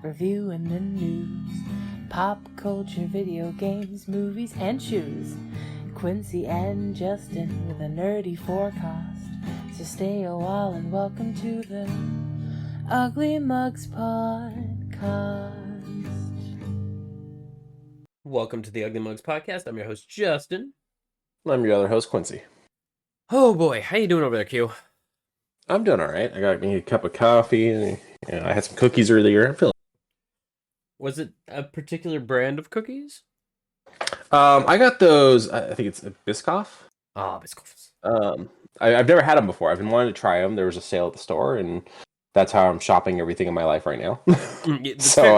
reviewing the news, pop culture, video games, movies, and shoes. Quincy and Justin with a nerdy forecast. So stay a while and welcome to the Ugly Mugs Podcast. Welcome to the Ugly Mugs Podcast. I'm your host, Justin. I'm your other host, Quincy. Oh boy, how you doing over there, Q? I'm doing all right. I got me a cup of coffee, and I had some cookies earlier. I'm feeling. Was it a particular brand of cookies? I got those. I think it's Biscoff. Ah, Biscoffs. I've never had them before. I've been wanting to try them. There was a sale at the store, and that's how I'm shopping everything in my life right now. So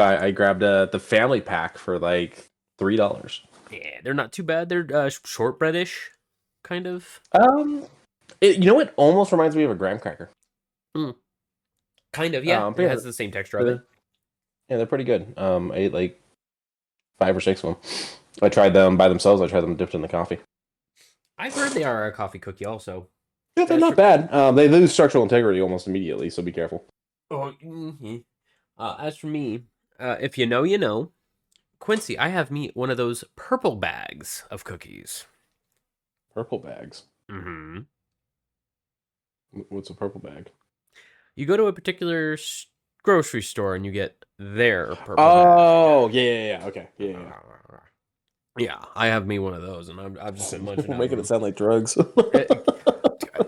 I grabbed the family pack for like $3. Yeah, they're not too bad. They're shortbreadish, kind of. You know what? Almost reminds me of a graham cracker. Kind of, yeah. It has the same texture, I think. Yeah, they're pretty good. I ate like 5 or 6 of them. I tried them by themselves. I tried them dipped in the coffee. I've heard they are a coffee cookie also. Yeah, they're not bad. They lose structural integrity almost immediately, so be careful. Oh, as for me, if you know, you know. Quincy, I have me one of those purple bags of cookies. Purple bags? Mm-hmm. What's a purple bag? You go to a particular grocery store and you get their purple bag. Oh, yeah. Okay, yeah. Yeah, I have me one of those, and I've just been munching. We're making it sound like drugs.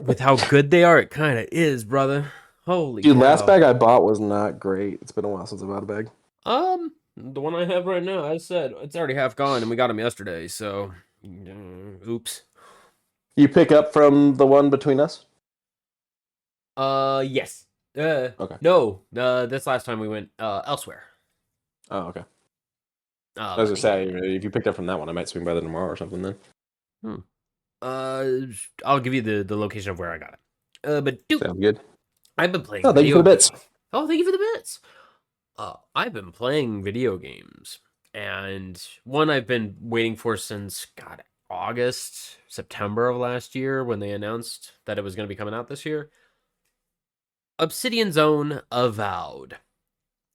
With how good they are, it kind of is, brother. Holy Dude, cow. last bag I bought was not great. It's been a while since I've had a bag. The one I have right now, as I said, it's already half gone, and we got them yesterday, so... oops. You pick up from the one between us? Yes. Okay. No, this last time we went, elsewhere. Oh, okay. I was gonna say, if you picked up from that one, I might swing by there tomorrow or something then. I'll give you the location of where I got it. But dude, sounds good. I've been playing. Oh, thank you for the bits. Oh, thank you for the bits. I've been playing video games, and one I've been waiting for since August, September of last year when they announced that it was going to be coming out this year. Obsidian's own Avowed.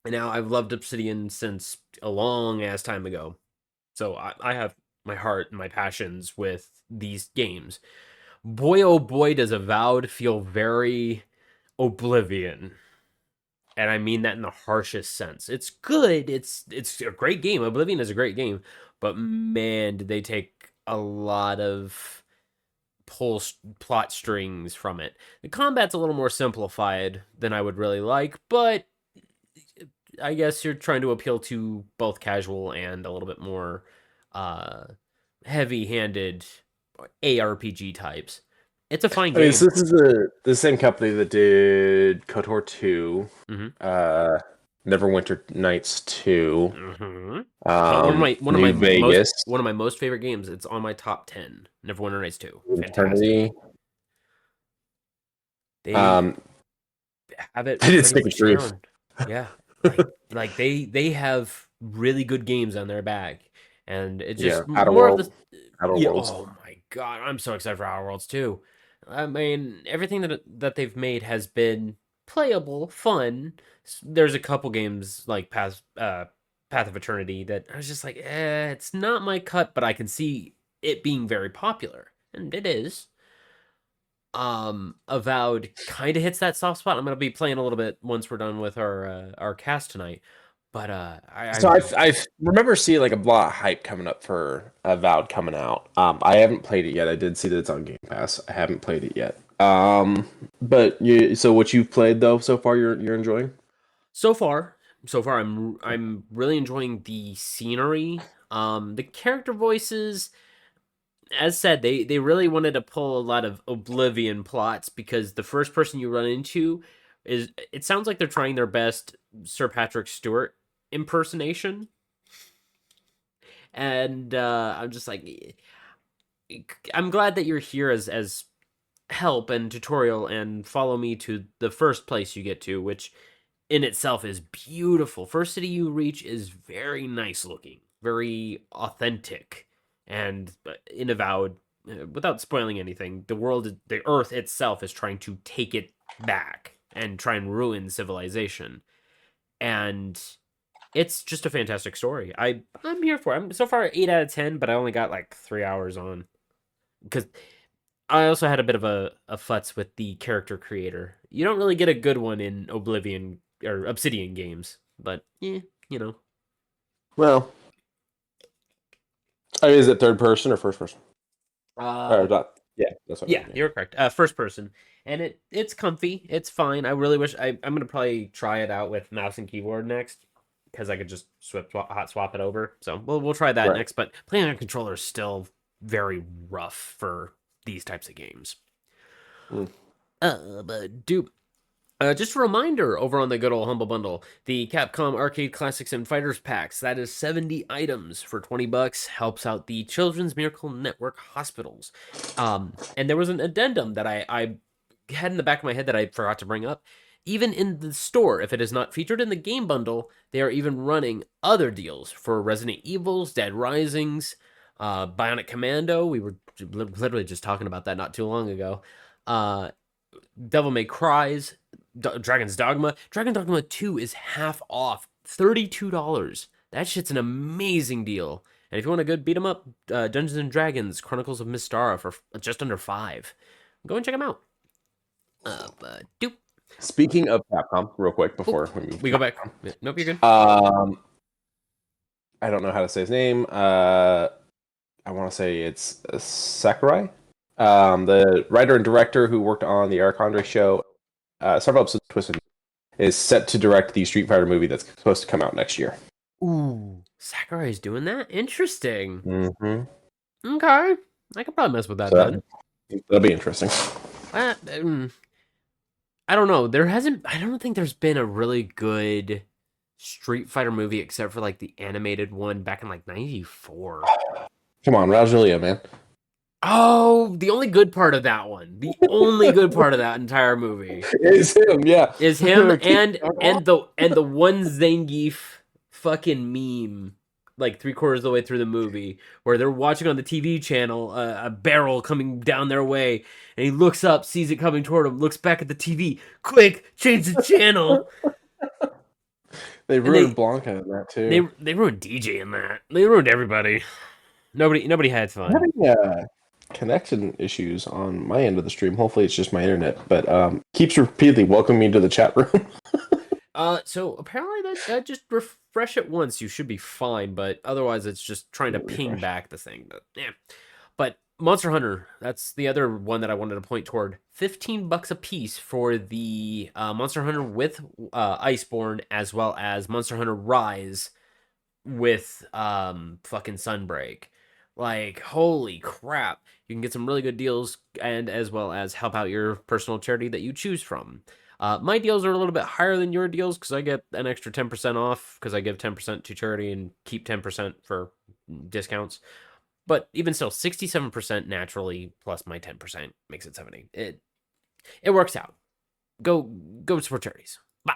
Now, I've loved Obsidian since a long ass time ago, so I have my heart and my passions with these games. Boy, oh boy, does Avowed feel very Oblivion. And I mean that in the harshest sense. It's good. It's a great game. Oblivion is a great game. But man, did they take a lot of plot strings from it. The combat's a little more simplified than I would really like, but I guess you're trying to appeal to both casual and a little bit more heavy-handed ARPG types. It's a fine game. I mean, so this is the same company that did KOTOR 2, Neverwinter Nights 2, one of my most favorite games. It's on my top 10. Neverwinter Nights 2, fantastic. They have it. I did Stick of Truth. Yeah, like they have really good games on their bag, and it's just more of the. Outer Worlds. Oh my god, I'm so excited for Outer Worlds too. I mean, everything that they've made has been playable, fun. There's a couple games like Path of Eternity that I was just like, it's not my cut, but I can see it being very popular, and it is. Avowed kind of hits that soft spot. I'm gonna be playing a little bit once we're done with our cast tonight. But I remember seeing like a lot of hype coming up for Avowed coming out. I haven't played it yet. I did see that it's on Game Pass. I haven't played it yet. But so what you've played though so far, you're enjoying? So far, I'm really enjoying the scenery. The character voices, as said, they really wanted to pull a lot of Oblivion plots because the first person you run into it sounds like they're trying their best Sir Patrick Stewart impersonation, and I'm just like, I'm glad that you're here as help and tutorial and follow me to the first place you get to, which in itself is beautiful. First city you reach is very nice looking, very authentic, and in Avowed, without spoiling anything, the Earth itself is trying to take it back and try and ruin civilization. and it's just a fantastic story. I'm here for it. I'm so far 8 out of 10, but I only got like 3 hours on because I also had a bit of a futz with the character creator. You don't really get a good one in Oblivion or Obsidian games, but you know. Well, I mean, is it third person or first person? Or not? Yeah, that's what I Yeah, mean. you're correct. First person, and it's comfy. It's fine. I really wish I'm gonna probably try it out with mouse and keyboard next because I could just hot swap it over. So we'll try that Right. next. But playing on a controller is still very rough for these types of games. Mm. But dude, just a reminder over on the good old Humble Bundle, the Capcom Arcade Classics and Fighters packs. That is 70 items for $20. Helps out the Children's Miracle Network hospitals. And there was an addendum that I had in the back of my head that I forgot to bring up. Even in the store, if it is not featured in the game bundle, they are even running other deals for Resident Evils, Dead Risings, Bionic Commando. We were literally just talking about that not too long ago. Devil May Cry's, Dragon's Dogma. Dragon Dogma 2 is half off, $32. That shit's an amazing deal. And if you want a good beat 'em up, Dungeons and Dragons Chronicles of Mystara for just under 5. Go and check them out. Doop. Speaking of Capcom, real quick before We go back. Nope, you're good. I don't know how to say his name. I want to say it's Sakurai, the writer and director who worked on the Eric Andre show, several episodes of Twisted, is set to direct the Street Fighter movie that's supposed to come out next year. Ooh, Sakurai's doing that? Interesting. Mm-hmm. Okay. I could probably mess with that then. That'll be interesting. I don't know. I don't think there's been a really good Street Fighter movie except for like the animated one back in like 94. Come on, Raul Julia, man. Oh, the only good part of that one, the only good part of that entire movie is him, yeah. is him and the one Zangief fucking meme, like 3/4 of the way through the movie, where they're watching on the TV channel a barrel coming down their way, and he looks up, sees it coming toward him, looks back at the TV, quick, change the channel. They ruined Blanca in that too. They ruined DJ in that. They ruined everybody. Nobody had fun. I'm having connection issues on my end of the stream. Hopefully it's just my internet, but keeps repeatedly welcoming me to the chat room. So apparently that just refresh it once, you should be fine, but otherwise it's just trying to ping back the thing. But yeah. But Monster Hunter, that's the other one that I wanted to point toward. $15 a piece for the Monster Hunter with Iceborne, as well as Monster Hunter Rise with fucking Sunbreak. Like, holy crap. You can get some really good deals and as well as help out your personal charity that you choose from. My deals are a little bit higher than your deals because I get an extra 10% off because I give 10% to charity and keep 10% for discounts. But even still, 67% naturally plus my 10% makes it 70. It works out. Go support charities. Bye.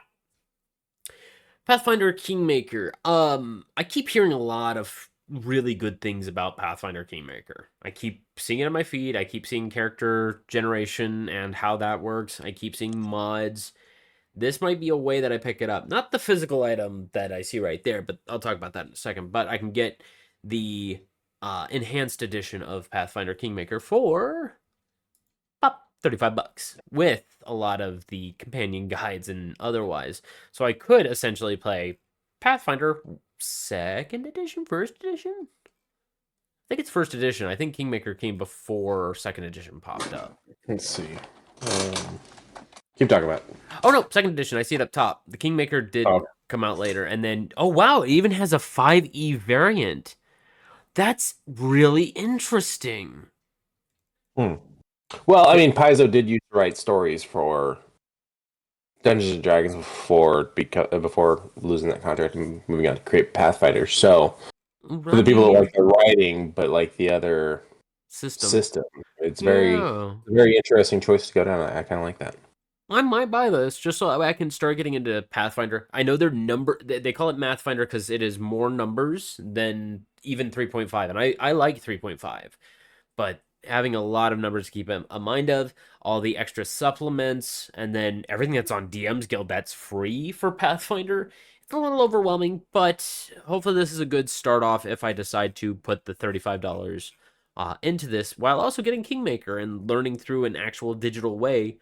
Pathfinder Kingmaker. I keep hearing a lot of really good things about Pathfinder Kingmaker. I keep seeing it on my feed. I keep seeing character generation and how that works. I keep seeing mods. This might be a way that I pick it up. Not the physical item that I see right there, but I'll talk about that in a second. But I can get the enhanced edition of Pathfinder Kingmaker for $35 with a lot of the companion guides and otherwise. So I could essentially play Pathfinder 2nd edition, 1st edition? I think it's 1st edition. I think Kingmaker came before 2nd edition popped up. Let's see. Keep talking about it. Oh no, 2nd edition. I see it up top. The Kingmaker did come out later. And then, oh wow, it even has a 5e variant. That's really interesting. Well, I mean, Paizo did used to write stories for Dungeons and Dragons before losing that contract and moving on to create Pathfinder. So, for the people that like the writing but like the other system, it's very interesting choice to go down. I kind of like that. I might buy this just so I can start getting into Pathfinder. I know they call it Mathfinder because it is more numbers than even 3.5, and I like 3.5, but having a lot of numbers to keep a mind of, all the extra supplements, and then everything that's on DM's Guild that's free for Pathfinder a little overwhelming, but hopefully this is a good start off if I decide to put the $35 into this, while also getting Kingmaker and learning through an actual digital way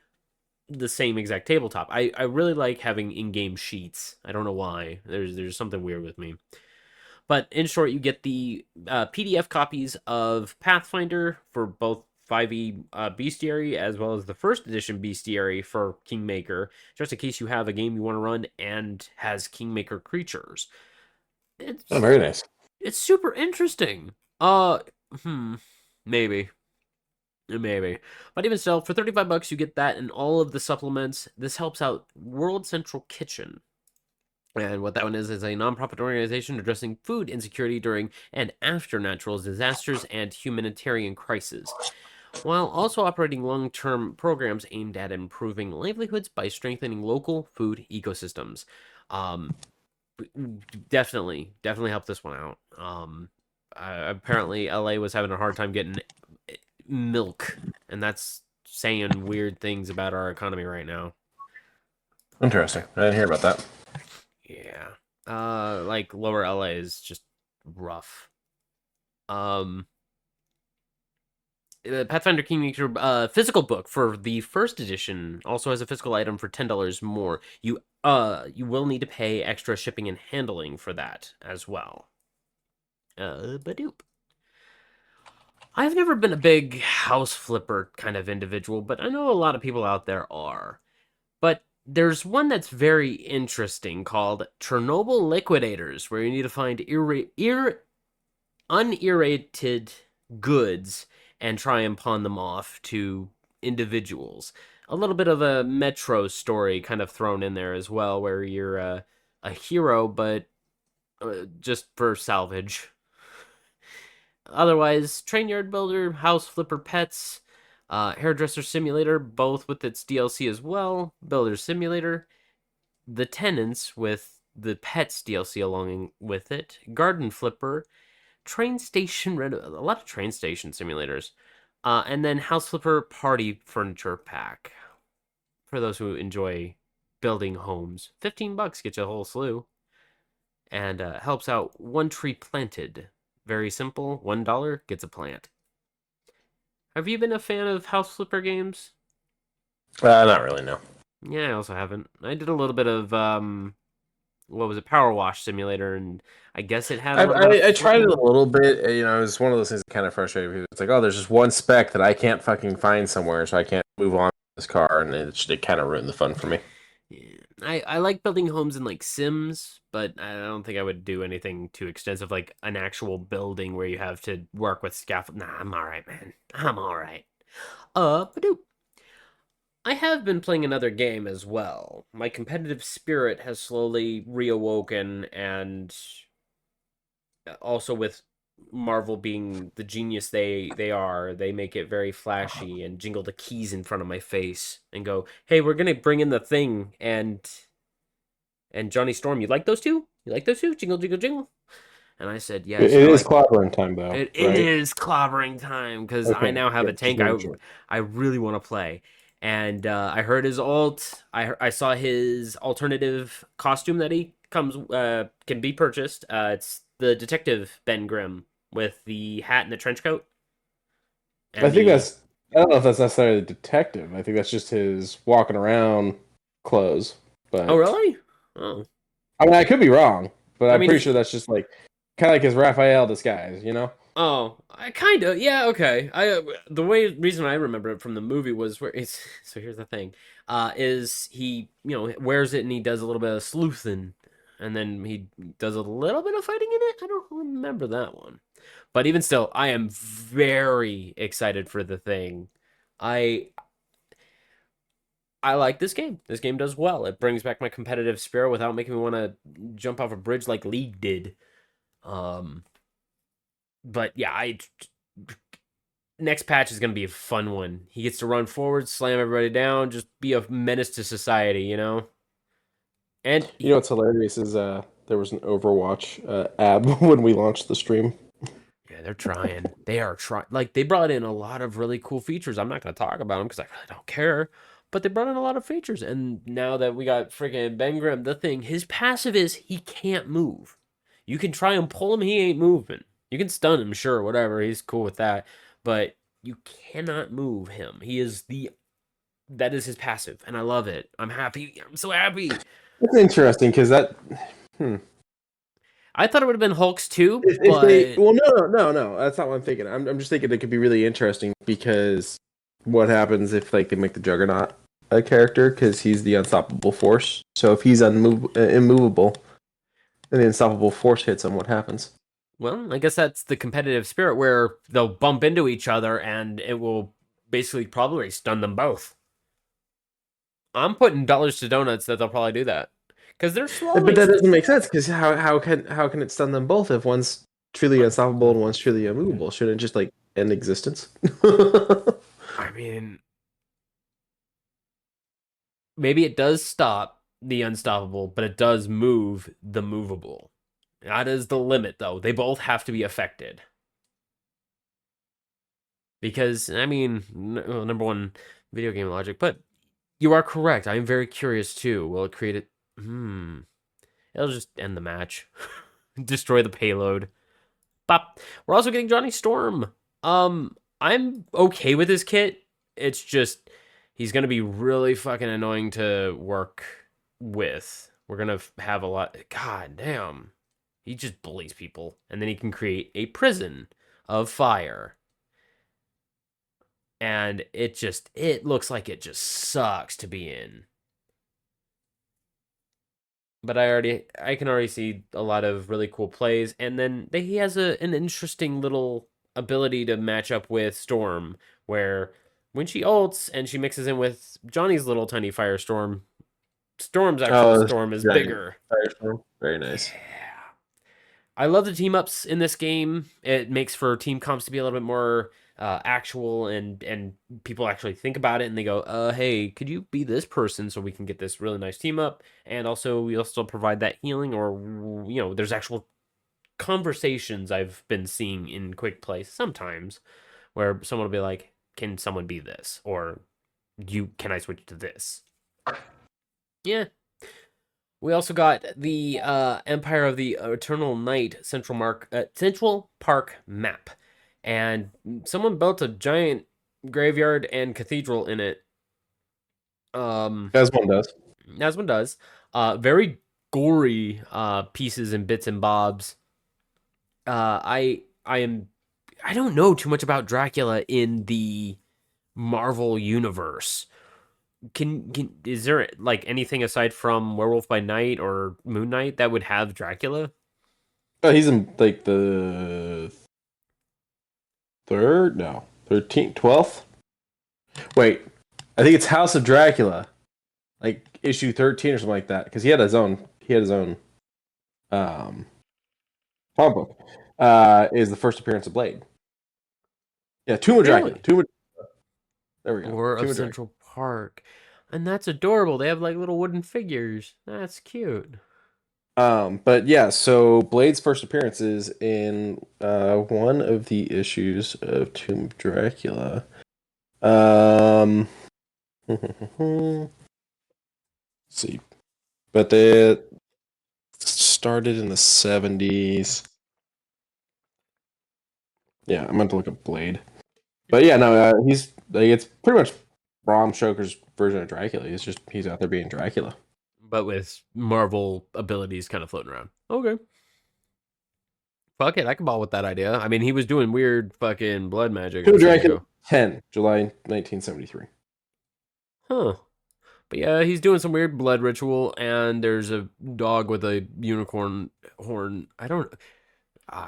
the same exact tabletop. I really like having in-game sheets. I don't know why. There's something weird with me. But in short, you get the PDF copies of Pathfinder for both 5e Bestiary as well as the first edition Bestiary for Kingmaker, just in case you have a game you want to run and has Kingmaker creatures. Oh, very nice. It's super interesting. Maybe. Maybe. But even still, for $35 you get that and all of the supplements. This helps out World Central Kitchen. And what that one is a nonprofit organization addressing food insecurity during and after natural disasters and humanitarian crises, while also operating long-term programs aimed at improving livelihoods by strengthening local food ecosystems. Definitely help this one out. Apparently LA was having a hard time getting milk, and that's saying weird things about our economy right now. Interesting. I didn't hear about that. Yeah. Like lower LA is just rough. Pathfinder Kingmaker physical book for the first edition also has a physical item for $10 more. You will need to pay extra shipping and handling for that as well. Badoop. I've never been a big house flipper kind of individual, but I know a lot of people out there are. But there's one that's very interesting called Chernobyl Liquidators, where you need to find unirritated goods and try and pawn them off to individuals. A little bit of a Metro story kind of thrown in there as well, where you're a hero, but just for salvage. Otherwise, Train Yard Builder, House Flipper Pets, Hairdresser Simulator, both with its DLC as well, Builder Simulator, The Tenants with the Pets DLC along with it, Garden Flipper, Train Station, a lot of train station simulators, and then House Flipper Party Furniture Pack for those who enjoy building homes. $15 gets you a whole slew, and helps out One Tree Planted. Very simple. $1 gets a plant. Have you been a fan of House Flipper games? Not really, no. Yeah, I also haven't. I did a little bit of what was it, Power Wash Simulator, and I guess it had. I tried it a little bit. You know, it was one of those things that kind of frustrated me. It's like, oh, there's just one spec that I can't fucking find somewhere, so I can't move on this car, and it kind of ruined the fun for me. Yeah. I like building homes in like Sims, but I don't think I would do anything too extensive, like an actual building where you have to work with scaffold. Nah, I'm all right, man. I'm all right. Badoop. I have been playing another game as well. My competitive spirit has slowly reawoken, and also with Marvel being the genius they are, they make it very flashy and jingle the keys in front of my face and go, "Hey, we're gonna bring in the Thing and Johnny Storm. You like those two? You like those two? Jingle, jingle, jingle." And I said, "Yes." It is clobbering time, though. It is clobbering time because I now have a tank I really want to play. And I heard his ult. I saw his alternative costume that he can be purchased. It's the Detective Ben Grimm with the hat and the trench coat. And I don't know if that's necessarily detective. I think that's just his walking around clothes. But oh, really? Oh, I mean, I could be wrong, but I'm pretty sure that's just like kind of like his Raphael disguise, you know? Oh, I kind of, yeah, okay. The reason I remember it from the movie was where it's. So here's the thing, is he wears it and he does a little bit of sleuthing, and then he does a little bit of fighting in it. I don't remember that one, but even still, I am very excited for the Thing. I like this game. This game does well. It brings back my competitive spirit without making me want to jump off a bridge like League did. But yeah, next patch is gonna be a fun one. He gets to run forward, slam everybody down, just be a menace to society, you know. And you know what's hilarious is there was an Overwatch ad when we launched the stream. Yeah, they're trying. They are trying. Like, they brought in a lot of really cool features. I'm not gonna talk about them because I really don't care. but they brought in a lot of features. And now that we got freaking Ben Grimm, the thing, his passive is he can't move. You can try and pull him, he ain't moving. You can stun him, sure, whatever. He's cool with that, but you cannot move him. That is his passive, and I love it. I'm happy. I'm so happy. It's interesting because that. I thought it would have been Hulk's too, Well, no. That's not what I'm thinking. I'm just thinking it could be really interesting because what happens if like they make the Juggernaut a character because he's the unstoppable force. So if he's immovable, and the unstoppable force hits him, what happens? well, I guess that's the competitive spirit where they'll bump into each other and it will basically probably stun them both. I'm putting dollars to donuts that they'll probably do that because they're slowly. But that doesn't make sense because how can it stun them both if one's truly unstoppable and one's truly immovable? Shouldn't it just like end existence? I mean, maybe it does stop the unstoppable, but it does move the movable. That is the limit, though. They both have to be affected. Because, I mean, number one, video game logic, but you are correct. I am very curious, too. Will it create it? It'll just end the match. Destroy the payload. Bop. We're also getting Johnny Storm. I'm okay with his kit. It's just, he's going to be really fucking annoying to work with. We're going to have a lot. God damn. He just bullies people. And then he can create a prison of fire. And it looks like it just sucks to be in. But I can already see a lot of really cool plays. And then he has an interesting little ability to match up with Storm, where when she ults and she mixes in with Johnny's little tiny firestorm, Storm's actual storm is bigger. Firestorm. Very nice. Yeah. I love the team ups in this game. It makes for team comps to be a little bit more actual, and people actually think about it and they go, hey, could you be this person so we can get this really nice team up? And also we also provide that healing, or there's actual conversations I've been seeing in quick play sometimes where someone will be like, can someone be this? Or can I switch to this? Yeah. We also got the Empire of the Eternal Night Central Park map. And someone built a giant graveyard and cathedral in it. As one does. As one does. Very gory pieces and bits and bobs. I don't know too much about Dracula in the Marvel universe. Is there like anything aside from Werewolf by Night or Moon Knight that would have Dracula? Oh, he's in like the 13th, 12th. Wait, I think it's House of Dracula, like issue 13 or something like that, because he had his own comic book. Is the first appearance of Blade. Yeah, Tomb of Dracula. There we go. Or of Central Park. And that's adorable. They have like little wooden figures. That's cute. But yeah, so Blade's first appearance is in one of the issues of Tomb of Dracula. Let's see. But they started in the 70s. Yeah, I meant to look up Blade. But yeah, no, he's like, it's pretty much Bram Stoker's version of Dracula. He's out there being Dracula, but with Marvel abilities kind of floating around. Okay, fuck it, I can ball with that idea. I mean, he was doing weird fucking blood magic. Dracula 10, July 1973. Huh. But yeah, he's doing some weird blood ritual, and there's a dog with a unicorn horn. I don't.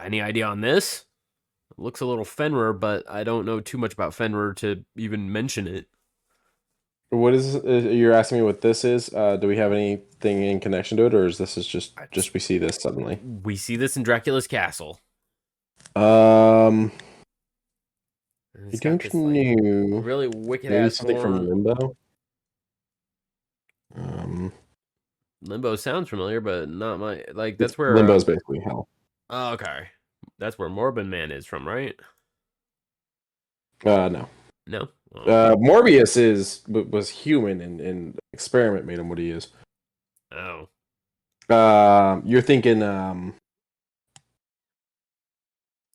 Any idea on this? It looks a little Fenrir, but I don't know too much about Fenrir to even mention it. What is you're asking me what this is? Do we have anything in connection to it, or is this just we see this suddenly? We see this in Dracula's castle. I don't know. Really wicked Maybe ass something from Limbo. Limbo sounds familiar, but not my like. That's where Limbo's basically hell. Oh, okay. That's where Morbid Man is from, right? No. No? Morbius was human, and experiment made him what he is. Oh. You're thinking,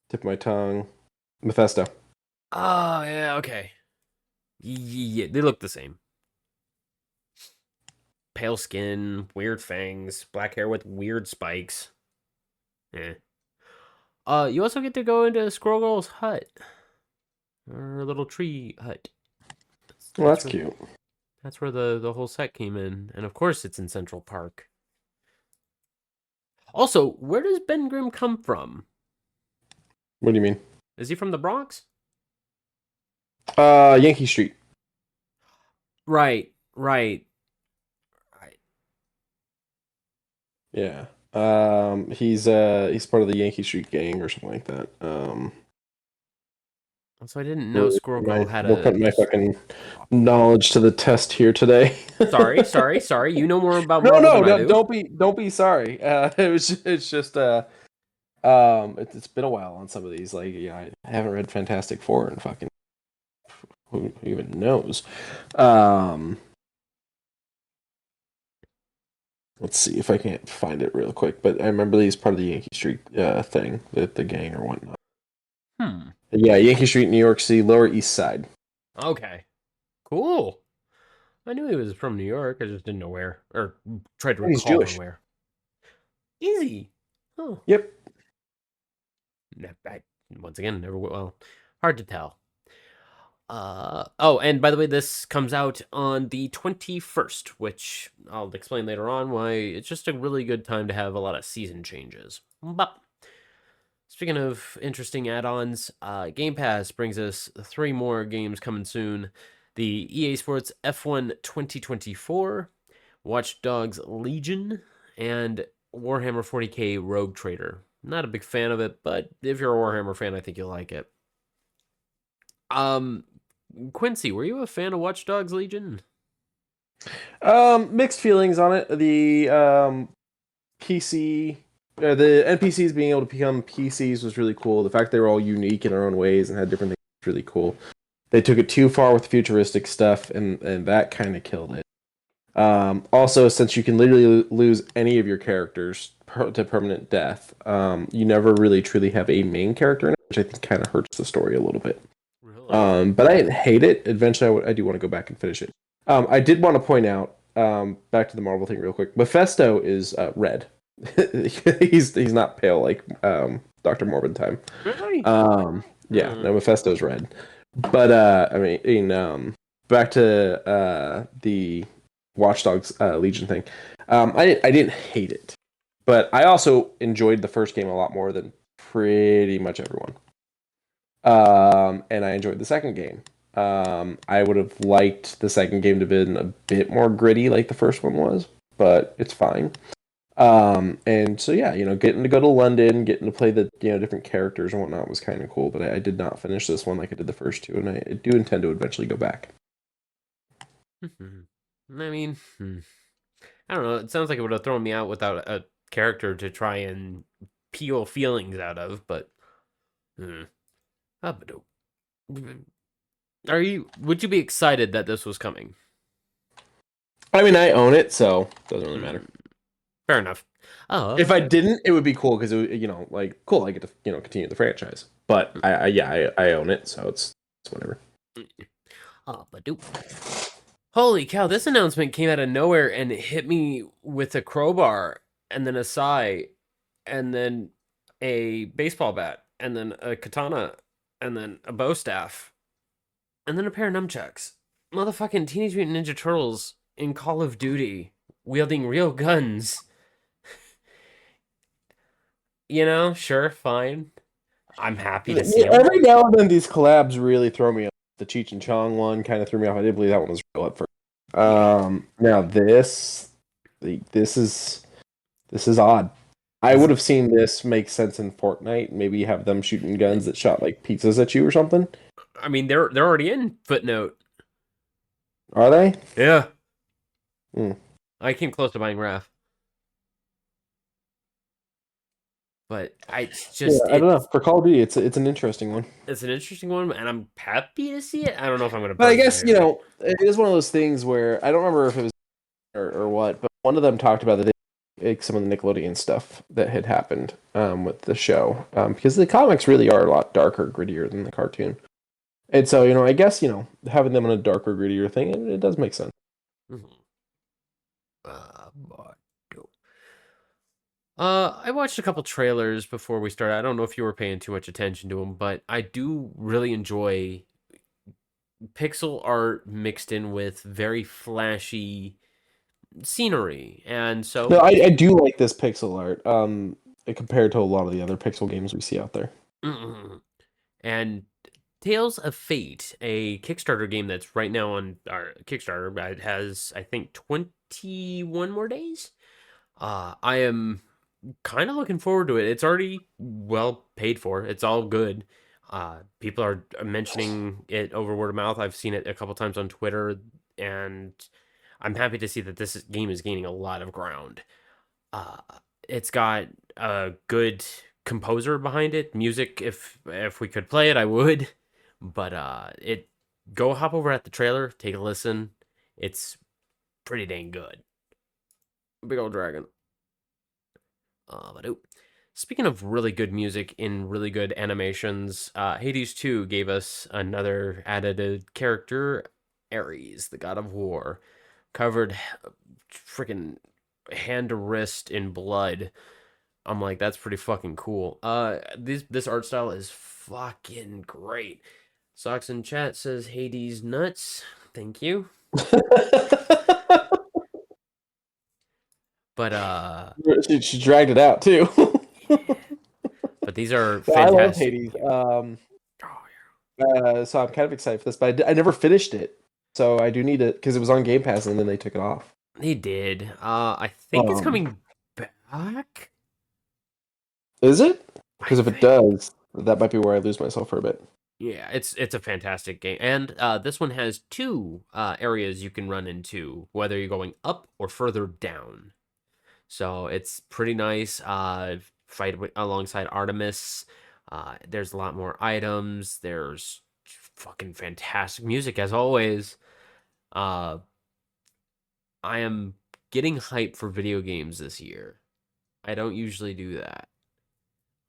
tip of my tongue, Mephisto. Oh, yeah, okay. Yeah, they look the same. Pale skin, weird fangs, black hair with weird spikes. Eh. You also get to go into Squirrel Girl's hut. Her little tree hut. Well, that's where, cute. That's where the whole set came in. And of course it's in Central Park. Also, where does Ben Grimm come from? What do you mean? Is he from the Bronx? Yankee Street. Right, right. Yeah. He's part of the Yankee Street gang or something like that. So I didn't know Squirrel Girl had We'll a... put my fucking knowledge to the test here today. Sorry. You know more about No, Marvel no, than I no, do. don't be sorry. It's just it's been a while on some of these. Like, yeah, I haven't read Fantastic Four and fucking who even knows. Let's see if I can't find it real quick. But I remember he's part of the Yankee Street thing, the gang or whatnot. Yeah, Yankee Street, New York City, Lower East Side. Okay. Cool. I knew he was from New York. I just didn't know where. Or tried to And he's recall Jewish. where. Easy. Oh. Yep. Once again, never... Well, hard to tell. Oh, and by the way, this comes out on the 21st, which I'll explain later on why it's just a really good time to have a lot of season changes. But speaking of interesting add-ons, Game Pass brings us 3 more games coming soon. The EA Sports F1 2024, Watch Dogs Legion, and Warhammer 40k Rogue Trader. Not a big fan of it, but if you're a Warhammer fan, I think you'll like it. Quincy, were you a fan of Watch Dogs Legion? Mixed feelings on it. The PC, the NPCs being able to become PCs was really cool. The fact they were all unique in their own ways and had different things was really cool. They took it too far with the futuristic stuff, and that kind of killed it. Also, since you can literally lose any of your characters to permanent death, you never really truly have a main character in it, which I think kind of hurts the story a little bit. Really? But I didn't hate it. Eventually, I do want to go back and finish it. I did want to point out, back to the Marvel thing real quick. Mephisto is red. He's not pale like Dr. Morbid time. Really? Yeah, no, Mephisto's red. But I mean, back to the Watch Dogs Legion thing. I didn't hate it, but I also enjoyed the first game a lot more than pretty much everyone. And I enjoyed the second game. I would have liked the second game to have been a bit more gritty like the first one was, but it's fine. And so yeah, getting to go to London, getting to play the different characters and whatnot was kind of cool. But I did not finish this one like I did the first two, and I do intend to eventually go back. I mean, I don't know. It sounds like it would have thrown me out without a character to try and peel feelings out of, but would you be excited that this was coming? I mean, I own it, so it doesn't really matter. Fair enough. Oh, if I didn't, it would be cool because cool. I get to continue the franchise, but I own it, so it's whatever. Oh, but holy cow! This announcement came out of nowhere and it hit me with a crowbar, and then a sai, and then a baseball bat, and then a katana, and then a bow staff, and then a pair of nunchucks. Motherfucking Teenage Mutant Ninja Turtles in Call of Duty, wielding real guns. Sure, fine. I'm happy to see them. Every now and then, these collabs really throw me off. The Cheech and Chong one kind of threw me off. I didn't believe that one was real at first. Now this is odd. I would have seen this make sense in Fortnite. Maybe have them shooting guns that shot like pizzas at you or something. I mean, they're already in Footnote. Are they? Yeah. I came close to buying Raph. but it's Yeah, just I don't know. For Call of Duty, it's an interesting one. it's an interesting one, and I'm happy to see it. I don't know if I'm gonna But I personally guess agree. it is one of those things where I don't remember if it was or what, but one of them talked about that they like some of the Nickelodeon stuff that had happened with the show because the comics really are a lot darker, grittier than the cartoon. And so I guess having them in a darker, grittier thing, it does make sense. Mhm. But I watched a couple trailers before we started. I don't know if you were paying too much attention to them, but I do really enjoy pixel art mixed in with very flashy scenery, and No, so I do like this pixel art compared to a lot of the other pixel games we see out there. and Tales of Fate, a Kickstarter game that's right now on our Kickstarter, it has I think 21 more days. I am kind of looking forward to it. It's already well paid for. It's all good. People are mentioning it over word of mouth. I've seen it a couple times on Twitter, and I'm happy to see that this game is gaining a lot of ground. Uh, it's got a good composer behind it. Music, if we could play it, I would. But it go hop over at the trailer, take a listen. It's pretty dang good. Big old dragon. But speaking of really good music in really good animations, Hades 2 gave us another added character, Ares, the god of war, covered freaking hand to wrist in blood. I'm like, that's pretty fucking cool. This art style is fucking great. Socks in chat says Hades nuts. Thank you. But she dragged it out too. but these are Yeah, I love fantastic. Hades. Oh, So I'm kind of excited for this, but I never finished it. So I do need it because it was on Game Pass and then they took it off. They did. I think it's coming back. Is it? I Because if it think. does, that might be where I lose myself for a bit. Yeah, it's a fantastic game, and this one has two areas you can run into, whether you're going up or further down. So it's pretty nice. Fight alongside Artemis. There's a lot more items. There's fucking fantastic music as always. Uh, I am getting hyped for video games this year. I don't usually do that.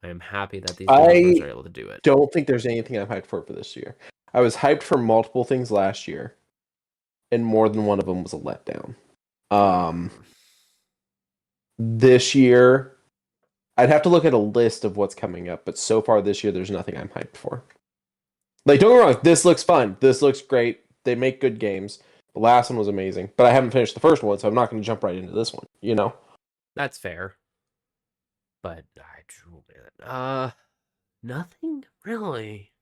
I am happy that these developers are able to do it. Don't think there's anything I'm hyped for this year. I was hyped for multiple things last year, and more than one of them was a letdown. This year, I'd have to look at a list of what's coming up, but so far this year, there's nothing I'm hyped for. Like, don't get me wrong, this looks fun. This looks great. They make good games. The last one was amazing, but I haven't finished the first one, so I'm not going to jump right into this one. That's fair. But nothing really.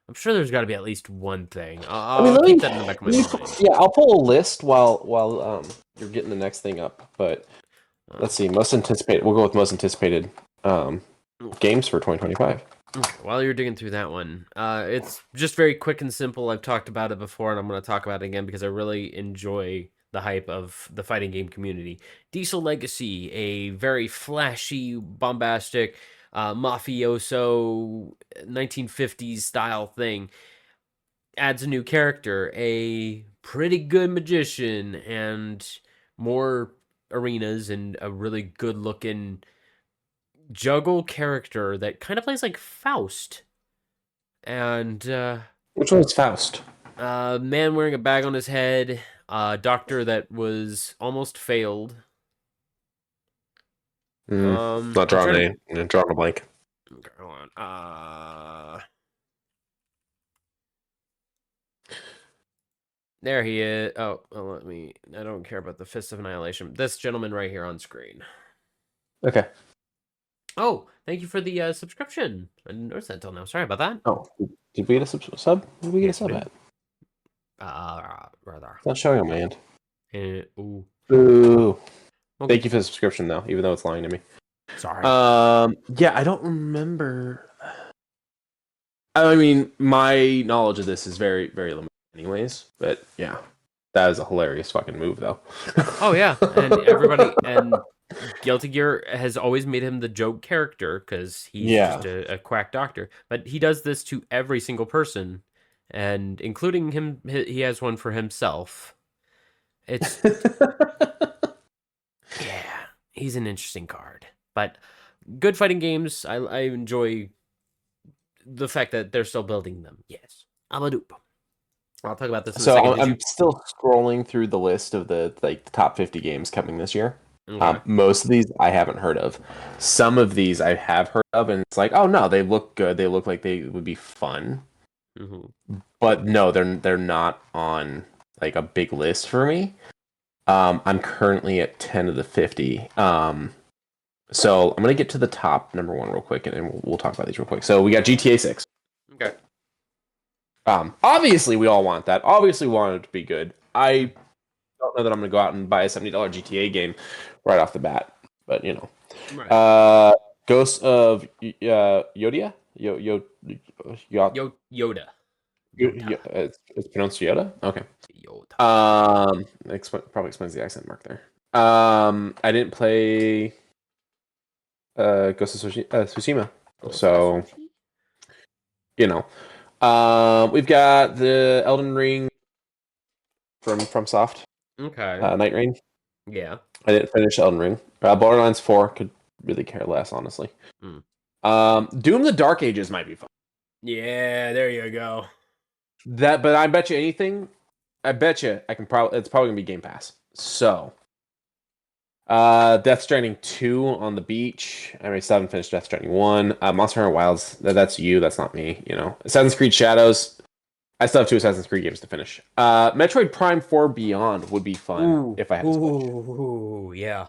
I'm sure there's got to be at least one thing. I'll keep that in the back of my mind. Yeah, I'll pull a list while you're getting the next thing up. But let's see, most anticipated. We'll go with most anticipated games for 2025. Okay, while you're digging through that one, it's just very quick and simple. I've talked about it before, and I'm going to talk about it again because I really enjoy the hype of the fighting game community. Diesel Legacy, a very flashy, bombastic, mafioso 1950s style thing, adds a new character, a pretty good magician, and more arenas, and a really good looking juggle character that kind of plays like Faust. And which one's Faust? Man wearing a bag on his head, doctor that was almost failed. Not drawing a blank. Okay, hold on. There he is. Oh, let me. I don't care about the Fist of Annihilation. This gentleman right here on screen. Okay. Oh, thank you for the subscription. I didn't notice that until now. Sorry about that. Oh, did we get a sub? Did we get a sub at? Rather. It's not showing on my end. Ooh. Ooh. Okay. Thank you for the subscription, though, even though it's lying to me. Sorry. Yeah, I don't remember. I mean, my knowledge of this is very, very limited, anyways. But yeah, that is a hilarious fucking move, though. Oh yeah, and everybody, and Guilty Gear has always made him the joke character because he's Yeah. just a quack doctor. But he does this to every single person, and including him. He has one for himself. It's yeah, he's an interesting card, but good fighting games. I enjoy the fact that they're still building them. Yes, I'm a dupe. I'll talk about this in a So second. I'm still scrolling through the list of the top 50 games coming this year. Okay. Most of these I haven't heard of. Some of these I have heard of, and it's like, oh no, they look good. They look like they would be fun. But no, they're not on like a big list for me. I'm currently at 10 of the 50. So I'm gonna get to the top number one real quick, and then we'll talk about these real quick. So we got GTA 6. Okay. Obviously we all want that. Obviously we want it to be good. I don't know that I'm gonna go out and buy a $70 GTA game right off the bat, but you know. Right. Ghosts of Yodia? Yoda. It's pronounced Yoda? Okay. Yoda. Probably explains the accent mark there. I didn't play Ghost of Tsushima. So, you know. We've got the Elden Ring from Soft. Okay. Night Rain. Yeah. I didn't finish Elden Ring. Borderlands 4 could really care less, honestly. Doom: The Dark Ages might be fun. Yeah, there you go. But I bet you anything. I bet you I can probably. It's probably gonna be Game Pass. So, Death Stranding 2 on the beach. I still haven't finished Death Stranding 1. Monster Hunter Wilds. That's you. That's not me. You know. Assassin's Creed Shadows. I still have 2 Assassin's Creed games to finish. Metroid Prime 4 Beyond would be fun if I had to switch. Ooh, yeah.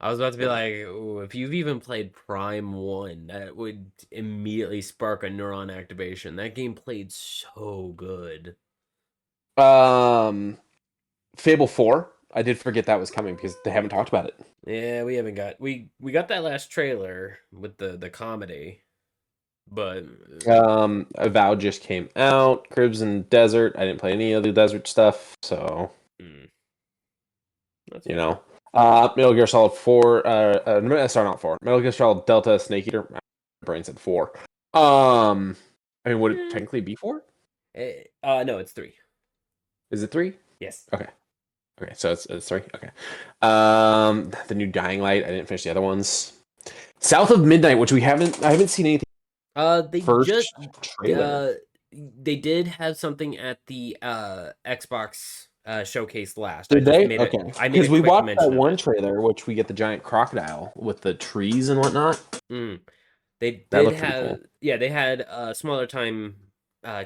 I was about to be like, ooh, if you've even played Prime 1, that would immediately spark a neuron activation. That game played so good. Fable 4. I did forget that was coming because they haven't talked about it. Yeah, we haven't got we got that last trailer with the comedy, but Avowed just came out. Crimson Desert. I didn't play any of the desert stuff, so that's you know. Metal Gear Solid 4. Not 4. Metal Gear Solid Delta Snake Eater. My brain said 4. I mean, would it technically be 4? No, it's 3. Is it 3? Yes. Okay, so it's 3. Okay. The new Dying Light. I didn't finish the other ones. South of Midnight, which I haven't seen anything. They First just trailer. they did have something at the Xbox showcase last. Did they? Okay. Because we watched that one trailer, which we get the giant crocodile with the trees and whatnot. They That did looked pretty have cool. they had smaller time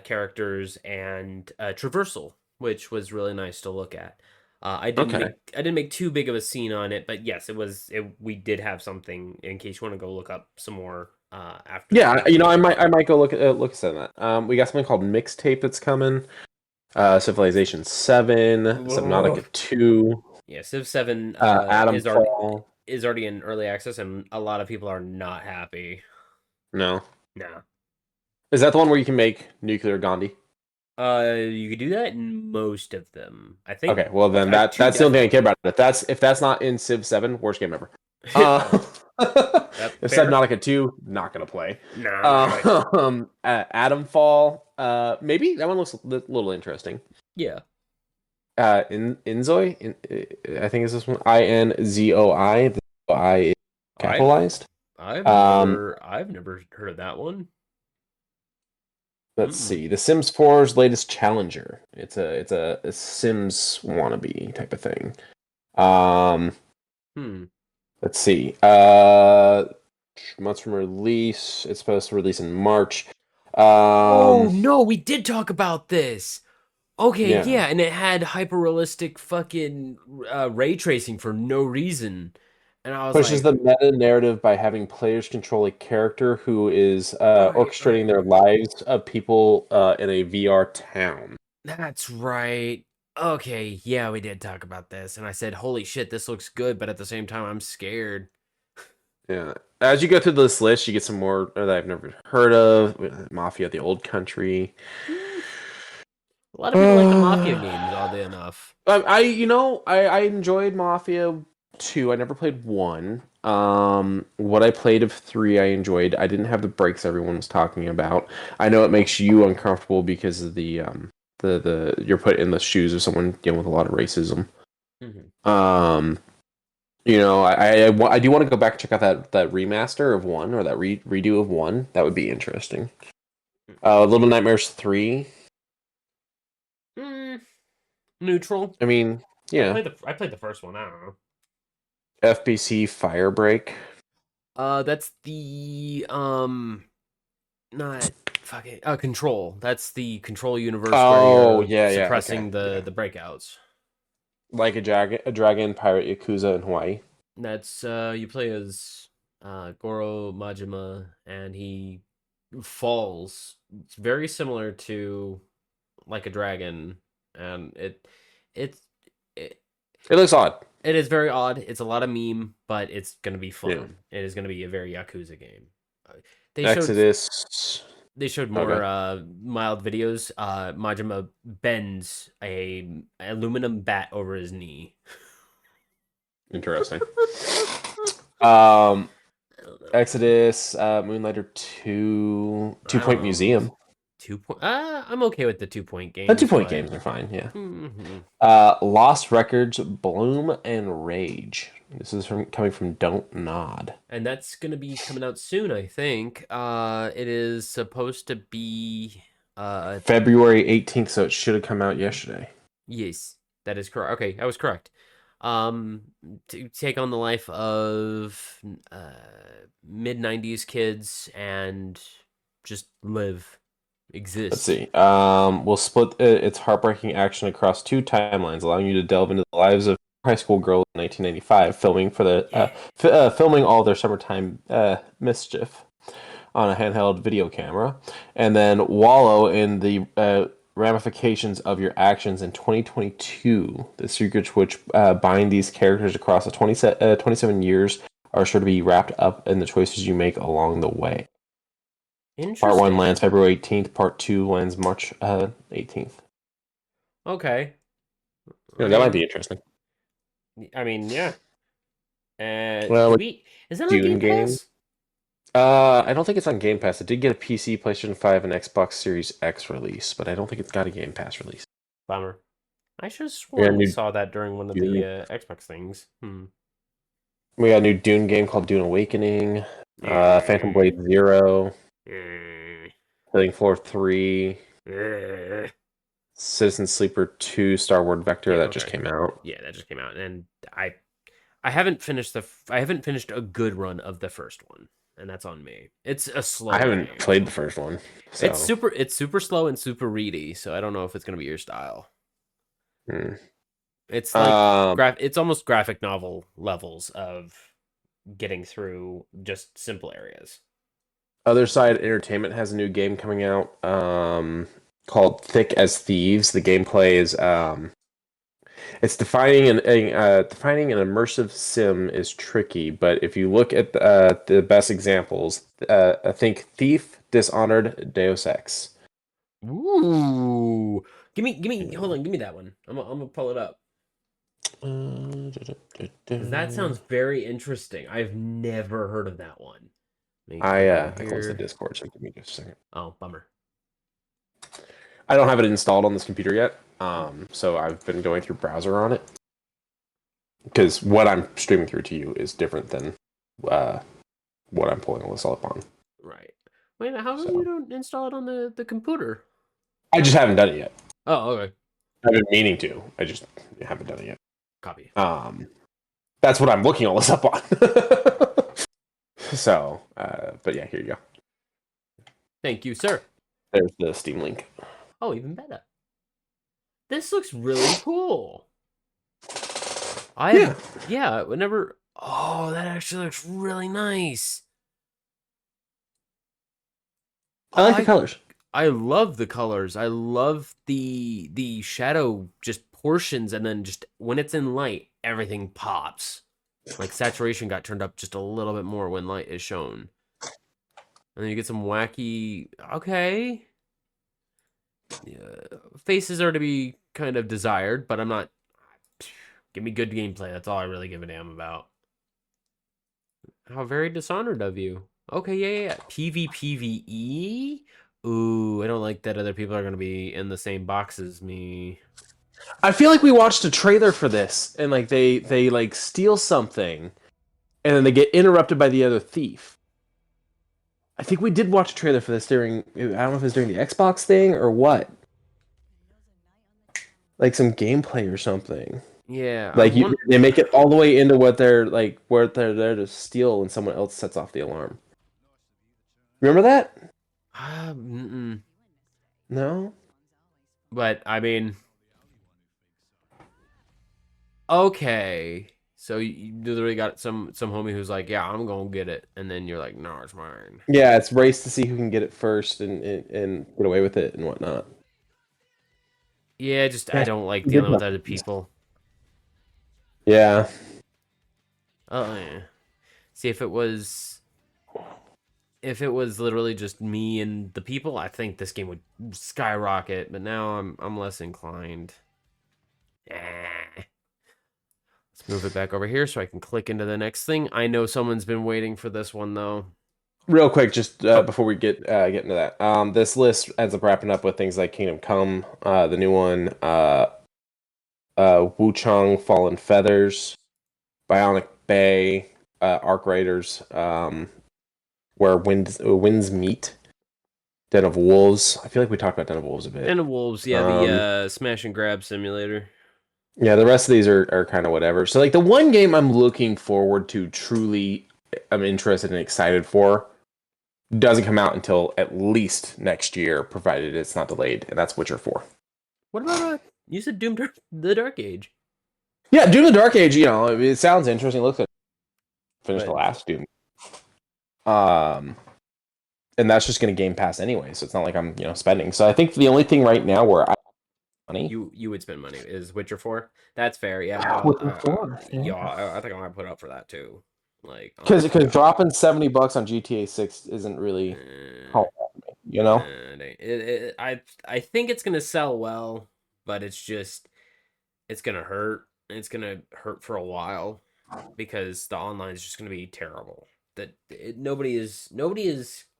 characters and traversal, which was really nice to look at. I didn't make too big of a scene on it, but yes, we did have something in case you want to go look up some more after. Yeah, I might go look at some of that. We got something called Mixtape that's coming. Civilization 7, Subnautica 2. Yeah, Civ 7 is already in early access, and a lot of people are not happy. No. No. Is that the one where you can make nuclear Gandhi? You could do that in most of them, I think. Okay, well then that's the only thing I care about. If that's not in Civ 7, worst game ever. If Subnautica 2, not gonna play. No. Atomfall, maybe that one looks a little interesting. Yeah. Inzoi, I think is this one. INZOI. The I is capitalized. I've never heard of that one. Let's see. The Sims 4's latest challenger. It's a Sims wannabe type of thing. Let's see. Months from release. It's supposed to release in March. Oh no, we did talk about this. Okay, yeah, and it had hyper realistic fucking ray tracing for no reason. And I was pushes the meta narrative by having players control a character who is orchestrating their lives of people in a VR town. That's right. Okay, yeah, we did talk about this, and I said, "Holy shit, this looks good," but at the same time, I'm scared. Yeah, as you go through this list, you get some more that I've never heard of. Mafia: The Old Country. A lot of people like the Mafia games, oddly enough. I enjoyed Mafia 2. I never played 1. What I played of 3, I enjoyed. I didn't have the breaks everyone was talking about. I know it makes you uncomfortable because of the you're put in the shoes of someone dealing with a lot of racism. Mm-hmm. Um, I do want to go back and check out that remaster of 1 or that redo of 1. That would be interesting. Little Nightmares 3. Neutral. I mean, yeah. I played the first one. I don't know. FBC Firebreak. That's the not fuck it. Control. That's the Control universe where Oh, you're yeah, yeah, suppressing okay. Yeah. the breakouts. Like a dragon pirate Yakuza in Hawaii. That's you play as Goro Majima, and he falls. It's very similar to like a dragon, and it's it, It looks odd. it is very odd. It's a lot of meme, but it's gonna be Yeah. fun. It is gonna be a very Yakuza game. Uh, They showed Exodus. they showed Okay. more mild videos. Majima bends a aluminum bat over his knee. Interesting. I don't know. Exodus, Moonlighter 2, I 2 don't Point know. Museum. 2 point. I'm okay with the 2 point The games, 2 point but games are fine, yeah. mhm. Lost Records, Bloom and Rage. This is coming from Don't Nod. And that's gonna be coming out soon, I think. It is supposed to be. February 18th, so it should have come out yesterday. Yes, that is correct. Okay, I was correct. Um, to take on the life of mid 90s kids and just live, Let's exist. see. We'll split its heartbreaking action across 2 timelines, allowing you to delve into the lives of high school girls in 1995, Yeah. filming all their summertime mischief on a handheld video camera, and then wallow in the ramifications of your actions in 2022. The secrets which bind these characters across the 27 years are sure to be wrapped up in the choices you make along the way. Part 1 Interesting. lands February 18th. Part 2 lands March 18th. Okay. You I know, that might mean, be interesting. yeah. Well, Is it on Dune Game game. Pass? I don't think it's on Game Pass. It did get a PC, PlayStation 5, and Xbox Series X release, but I don't think it's got a Game Pass release. Bummer. I should have We got a sworn we new saw that during one of the Dune. Xbox things. We got a new Dune game called Dune Awakening. Phantom Eh, Blade Zero. eh, Killing Floor 3. eh. Citizen Sleeper 2. Star Wars Vector Yeah, that just okay. came out. Yeah, that just came out, and I haven't finished I haven't finished a good run of the first one, and that's on me. It's a I slow haven't game. played the first one, so It's super slow and super reedy, so I don't know if it's gonna be your style. hmm. It's like Um, it's almost graphic novel levels of getting through just simple areas. Other Side Entertainment has a new game coming out called Thick as Thieves. The gameplay is it's defining an immersive sim is tricky, but if you look at the best examples, I think Thief, Dishonored, Deus Ex. Ooh. Hold on, give me that one. I'm gonna pull it up. Because that sounds very interesting. I've never heard of that one. Let me click on I closed the here. Discord, so give me just a second. Oh, bummer. I don't have it installed on this computer yet, so I've been going through browser on it because what I'm streaming through to you is different than uh, what I'm pulling all this up on. Right. Wait, how come you So don't install it on the computer? I just haven't done it yet. Oh, okay. I've been meaning to. I just haven't done it yet. Copy. That's what I'm looking all this up on. So, but yeah, here you go. Thank you, sir. There's the Steam link. Oh, even better. This looks really cool. Whenever. Oh, that actually looks really nice. I like the colors. I love the colors. I love the shadow just portions, and then just when it's in light, everything pops. Like saturation got turned up just a little bit more when light is shown. And then you get some wacky. Okay. Yeah, faces are to be kind of desired, but I'm not. Give me good gameplay. That's all I really give a damn about. How very dishonored of you. Okay, yeah. PvPvE? Ooh, I don't like that other people are going to be in the same box as me. I feel like we watched a trailer for this, and like they like steal something, and then they get interrupted by the other thief. I think we did watch a trailer for this during. I don't know if it was during the Xbox thing or what. Like some gameplay or something. Yeah, Like they make it all the way into what they're like, where they're there to steal, and someone else sets off the alarm. Remember that? No. But I mean, okay. So you literally got some homie who's like, "Yeah, I'm gonna get it," and then you're like, "No, it's mine." Yeah, it's race to see who can get it first and get away with it and whatnot. Yeah, I don't like dealing with other people. Yeah. Oh yeah. See, if it was literally just me and the people, I think this game would skyrocket. But now I'm less inclined. Let's move it back over here so I can click into the next thing. I know someone's been waiting for this one though. Real quick, just before we get into that, this list ends up wrapping up with things like Kingdom Come, the new one, Wuchang Fallen Feathers, Bionic Bay, Arc Raiders, where winds meet, Den of Wolves. I feel like we talked about Den of Wolves a bit. Den of Wolves, yeah, the smash and grab simulator. Yeah, the rest of these are kind of whatever. So like the one game I'm looking forward to, truly I'm interested and excited for, doesn't come out until at least next year, provided it's not delayed, and that's Witcher 4. What about you said Doom the Dark Age? Yeah, Doom the Dark Age, it sounds interesting. It looks like finished the last Doom. And that's just going to Game Pass anyway, so it's not like I'm, spending. So I think the only thing right now where money. You would spend money is Witcher 4. That's fair. Yeah. I think I might put up for that too. Like because dropping $70 on GTA 6 isn't really I think it's gonna sell well, but it's gonna hurt. It's gonna hurt for a while because the online is just gonna be terrible. Nobody is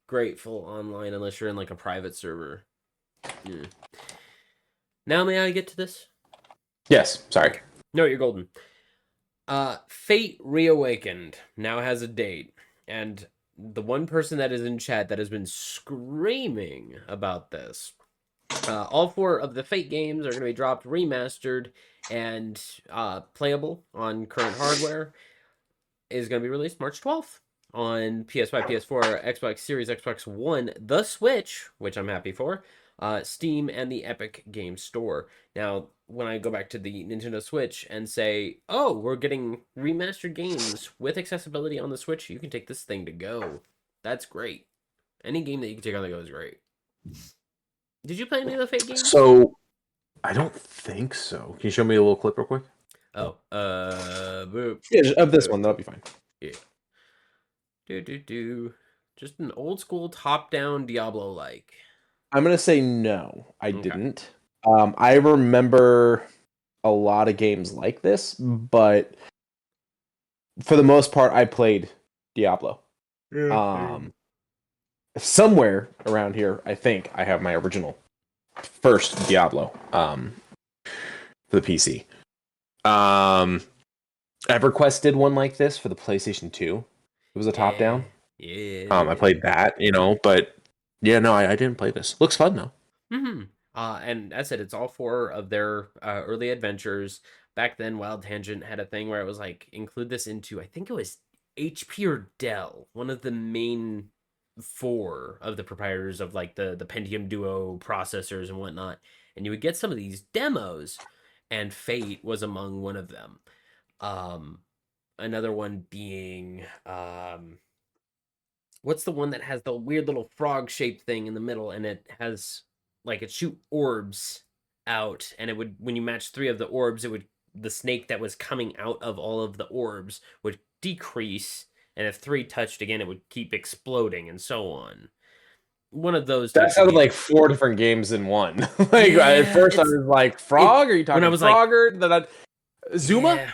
grateful online unless you're in like a private server. Yeah. Now may I get to this? Yes, sorry. No, you're golden. Fate Reawakened now has a date, and the one person that is in chat that has been screaming about this. All 4 of the Fate games are going to be dropped remastered and playable on current hardware. Is going to be released March 12th on PS5, PS4, Xbox Series, Xbox One, the Switch, which I'm happy for, Steam, and the Epic Game Store. Now, when I go back to the Nintendo Switch and say, oh, we're getting remastered games with accessibility on the Switch, you can take this thing to go. That's great. Any game that you can take on the go is great. Did you play any of the Fate games? So, I don't think so. Can you show me a little clip real quick? Oh, yeah, of this one, that'll be fine. Yeah. Just an old school top-down Diablo-like. I'm gonna say no, I didn't. I remember a lot of games like this, but for the most part, I played Diablo. Somewhere around here, I think I have my original first Diablo for the PC. EverQuest did one like this for the PlayStation 2. It was a top-down. Yeah. I played that, but yeah, no, I didn't play this. Looks fun though. Mm-hmm. And as I said, it's all 4 of their early adventures. Back then, Wild Tangent had a thing where it was like, include this into, I think it was HP or Dell, one of the main 4 of the proprietors of like the Pentium Duo processors and whatnot. And you would get some of these demos, and Fate was among one of them. Another one being, what's the one that has the weird little frog-shaped thing in the middle, and it has, like, it shoot orbs out, and it would, when you match 3 of the orbs, the snake that was coming out of all of the orbs would decrease, and if 3 touched again, it would keep exploding, and so on. One of those. That sounded like 4 different games in one. At first I was like, Frog? Are you talking Frogger? Zuma? Yeah.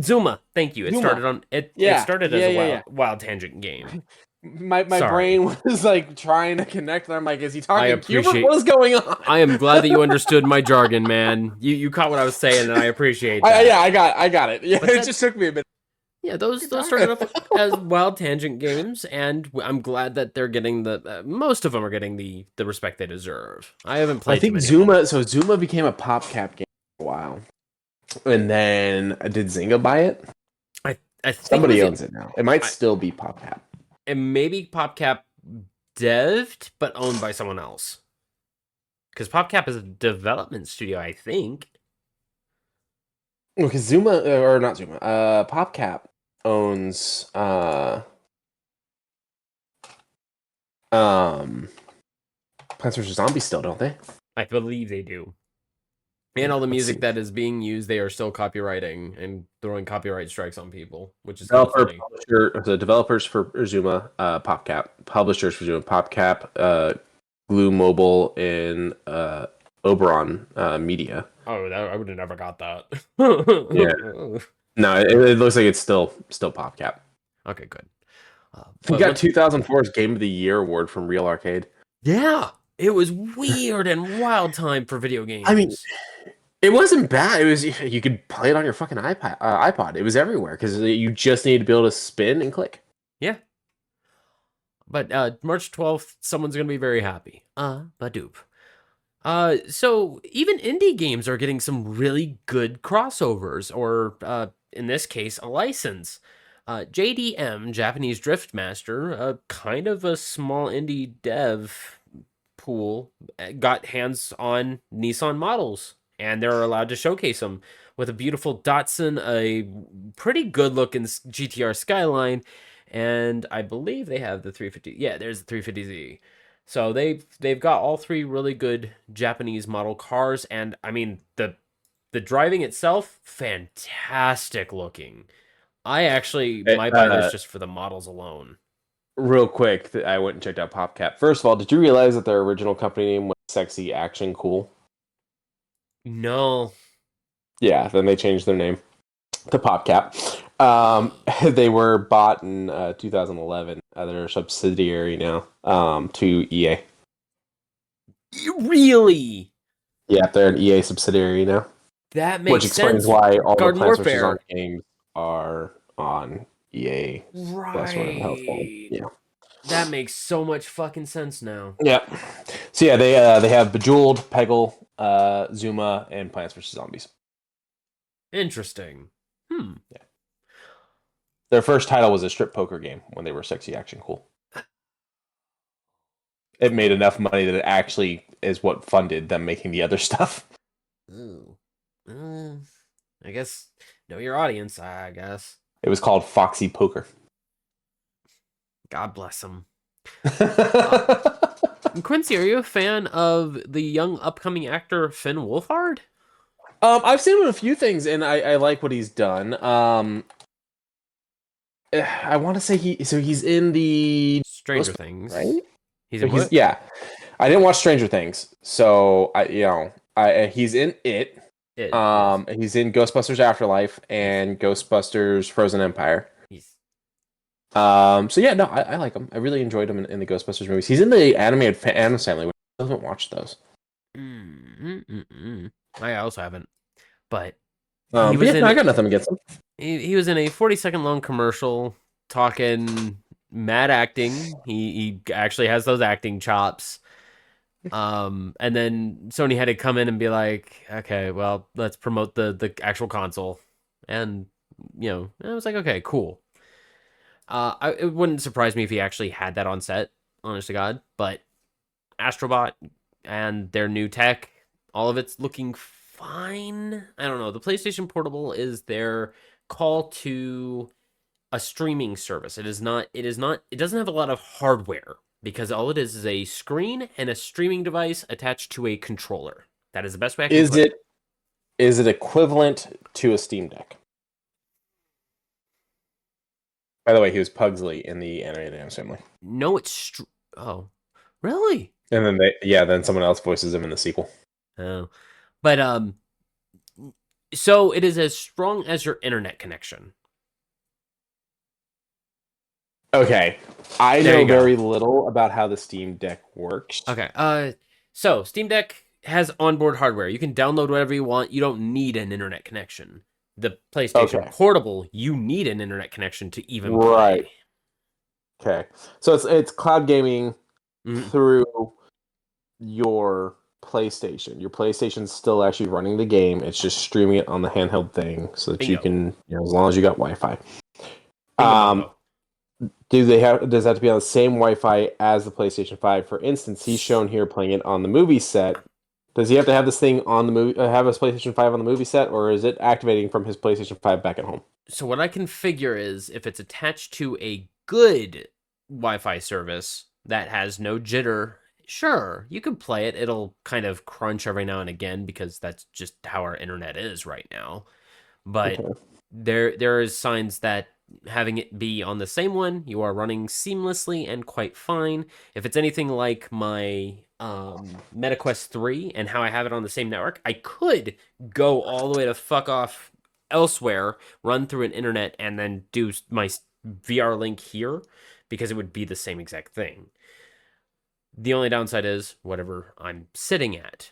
Zuma. Thank you. It Zuma. started on it. It Yeah. started as Yeah, a yeah, yeah. wild tangent game. My Sorry. brain was like trying to connect, and I'm like, is he I talking Cuber? appreciate. What is going on? I am glad that you understood my jargon, man. You caught what I was saying, and I appreciate that. Yeah, I got it. Yeah, But it just took me a minute. Yeah, those started off as wild tangent games, and I'm glad that they're getting most of them are getting the respect they deserve. I haven't played. I think too many Zuma became a PopCap game for a while, and then did Zynga buy it? I think Somebody owns it now. It might still be PopCap. It may be PopCap devved, but owned by someone else. Because PopCap is a development studio, I think. Because Zuma or not Zuma, PopCap owns Plants vs Zombies still, don't they? I believe they do. And all the music that is being used, they are still copywriting and throwing copyright strikes on people, which is kind of funny. The developers for Zuma, PopCap, publishers for Zuma, PopCap, Glue Mobile, and Oberon Media. Oh, I would have never got that. Yeah. No, it looks like it's still PopCap. Okay, good. We got 2004's Game of the Year award from Real Arcade. Yeah, it was weird and wild time for video games. I mean, it wasn't bad. It was you could play it on your fucking iPod. It was everywhere because you just needed to be able to spin and click. Yeah. But March 12th, someone's gonna be very happy. Badoop. So even indie games are getting some really good crossovers, or in this case, a license. JDM, Japanese Drift Master, kind of a small indie dev pool, got hands on Nissan models, and they're allowed to showcase them with a beautiful Datsun, a pretty good looking GTR Skyline, and I believe they have the 350. Yeah, there's the 350Z. So they've got all three really good Japanese model cars, and I mean the driving itself, fantastic looking. I actually might buy this just for the models alone. Real quick, I went and checked out PopCap. First of all, did you realize that their original company name was Sexy Action Cool? No. Yeah, then they changed their name to PopCap. They were bought in 2011. They're a subsidiary now to EA. Really? Yeah, they're an EA subsidiary now. That makes sense. Which explains why all Garden the Plants vs. Warfare Zombies games are on EA. Right. Yeah. That makes so much fucking sense now. Yeah. So yeah, they have Bejeweled, Peggle, Zuma, and Plants vs. Zombies. Interesting. Yeah. Their first title was a strip poker game when they were Sexy Action Cool. It made enough money that it actually is what funded them making the other stuff. Ooh. I guess know your audience, I guess. It was called Foxy Poker. God bless them. Quincy, are you a fan of the young upcoming actor Finn Wolfhard? I've seen him in a few things, and I like what he's done. I want to say he's in the Stranger Things, right? He's in what? Yeah. I didn't watch Stranger Things, so he's in it. He's in Ghostbusters Afterlife and Ghostbusters Frozen Empire. So yeah, no, I like him. I really enjoyed him in the Ghostbusters movies. He's in the animated Addams Family, which I haven't watched those. I also haven't, but I got nothing against him. He was in a 40-second long commercial talking mad acting. He actually has those acting chops. And then Sony had to come in and be like, okay, well, let's promote the actual console. And, I was like, okay, cool. It wouldn't surprise me if he actually had that on set, honest to God. But Astrobot and their new tech, all of it's looking fine. I don't know. The PlayStation Portable is their call to a streaming service. It doesn't have a lot of hardware, because all it is a screen and a streaming device attached to a controller. That is the best way I can put it. Is it equivalent to a Steam Deck? By the way, he was Pugsley in the animated Addams Family. No, it's oh, really? And then then someone else voices him in the sequel. Oh, but So it is as strong as your internet connection. Okay. I There know you go. very little about how the Steam Deck works. Okay. So Steam Deck has onboard hardware. You can download whatever you want. You don't need an internet connection. The PlayStation Okay. Portable, you need an internet connection to even Right. play. Okay. So it's cloud gaming Mhm. through your PlayStation. Your PlayStation's still actually running the game. It's just streaming it on the handheld thing so that you Bingo. can, as long as you got Wi-Fi. Bingo Um, bongo. does it have to be on the same Wi-Fi as the PlayStation 5? For instance, he's shown here playing it on the movie set. Does he have to have this thing on the movie, have his PlayStation 5 on the movie set, or is it activating from his PlayStation 5 back at home? So what I can figure is if it's attached to a good Wi-Fi service that has no jitter, sure, you can play it. It'll kind of crunch every now and again because that's just how our internet is right now. But Okay. there is signs that having it be on the same one, you are running seamlessly and quite fine. If it's anything like my MetaQuest 3 and how I have it on the same network, I could go all the way to fuck off elsewhere, run through an internet, and then do my VR link here because it would be the same exact thing. The only downside is whatever I'm sitting at,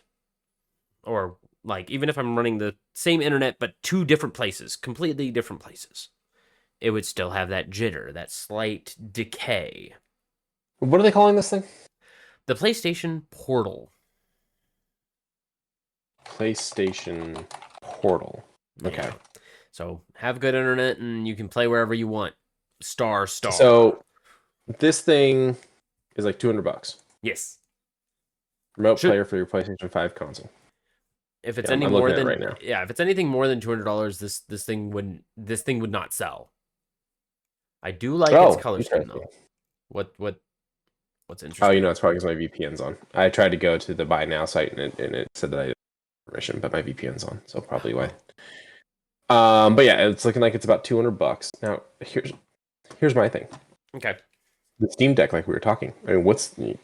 or like even if I'm running the same internet but two different places, completely different places, it would still have that jitter, that slight decay. What are they calling this thing? The PlayStation Portal. PlayStation Portal. Okay. Yeah. So have good internet and you can play wherever you want. Star. So this thing is like $200. Yes. Remote Should player for your PlayStation 5 console. if it's Yeah, any I'm more looking at it than right now. yeah, if it's anything more than $200, this thing would not sell. I do like its Oh, color scheme interesting. though. What's Oh, interesting? it's probably because my VPN's on. I tried to go to the buy now site and it said that I didn't have permission, but my VPN's on, so probably why. But yeah, it's looking like it's about $200. Now, here's my thing. Okay. The Steam Deck, like we were talking. I mean, what's the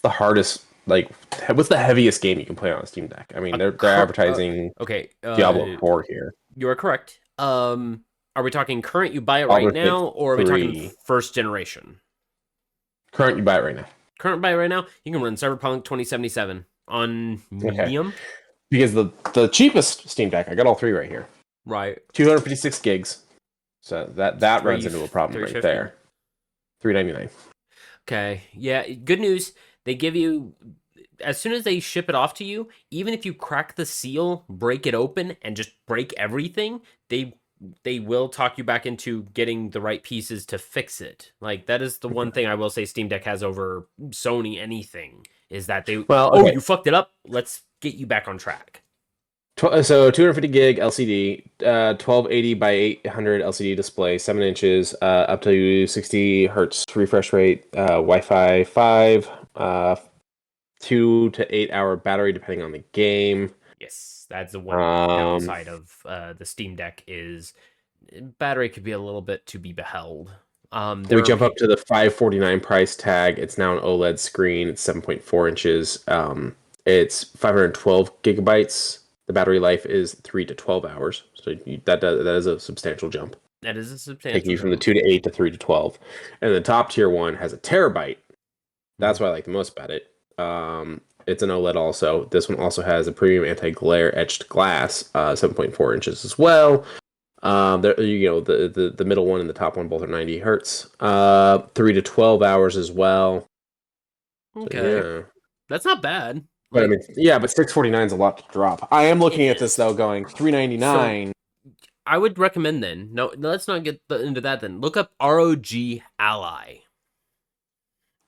hardest? Like, what's the heaviest game you can play on a Steam Deck? I mean, they're advertising Okay. Diablo 4 here. You are correct. Are we talking current? You buy it right Baldur's Gate now, or are we talking 3. first generation? Current, you buy it right now. Current buy right now, you can run Cyberpunk 2077 on Okay. medium. Because the cheapest Steam Deck, I got all three right here. Right. 256 gigs. So that runs into a problem right 350. there. $399. Okay. Yeah. Good news. They give you as soon as they ship it off to you, even if you crack the seal, break it open, and just break everything, they will talk you back into getting the right pieces to fix it. Like that is the one thing I will say Steam Deck has over Sony anything is that Well, okay. you fucked it up. Let's get you back on track. So 250 gig LCD, 1280 by 800 LCD display, 7 inches, up to 60 hertz refresh rate, Wi-Fi 5, 2 to 8 hour battery depending on the game. Yes, that's the one downside of the Steam Deck is battery could be a little bit to be beheld. We jump up to the 549 price tag. It's now an OLED screen. It's 7.4 inches. It's 512 gigabytes. The battery life is 3 to 12 hours. So that is a substantial jump. That is a substantial Taking you from the jump. 2 to 8 to 3 to 12. And the top tier one has a terabyte. That's what I like the most about it. It's an OLED also. This one also has a premium anti-glare etched glass, 7.4 inches as well. The middle one and the top one both are 90 hertz. 3 to 12 hours as well. Okay, So, yeah. that's not bad. But I mean, yeah, but 649 is a lot to drop. I am looking at this though, going 399. So, I would recommend then. No, let's not get into that. Then look up ROG Ally.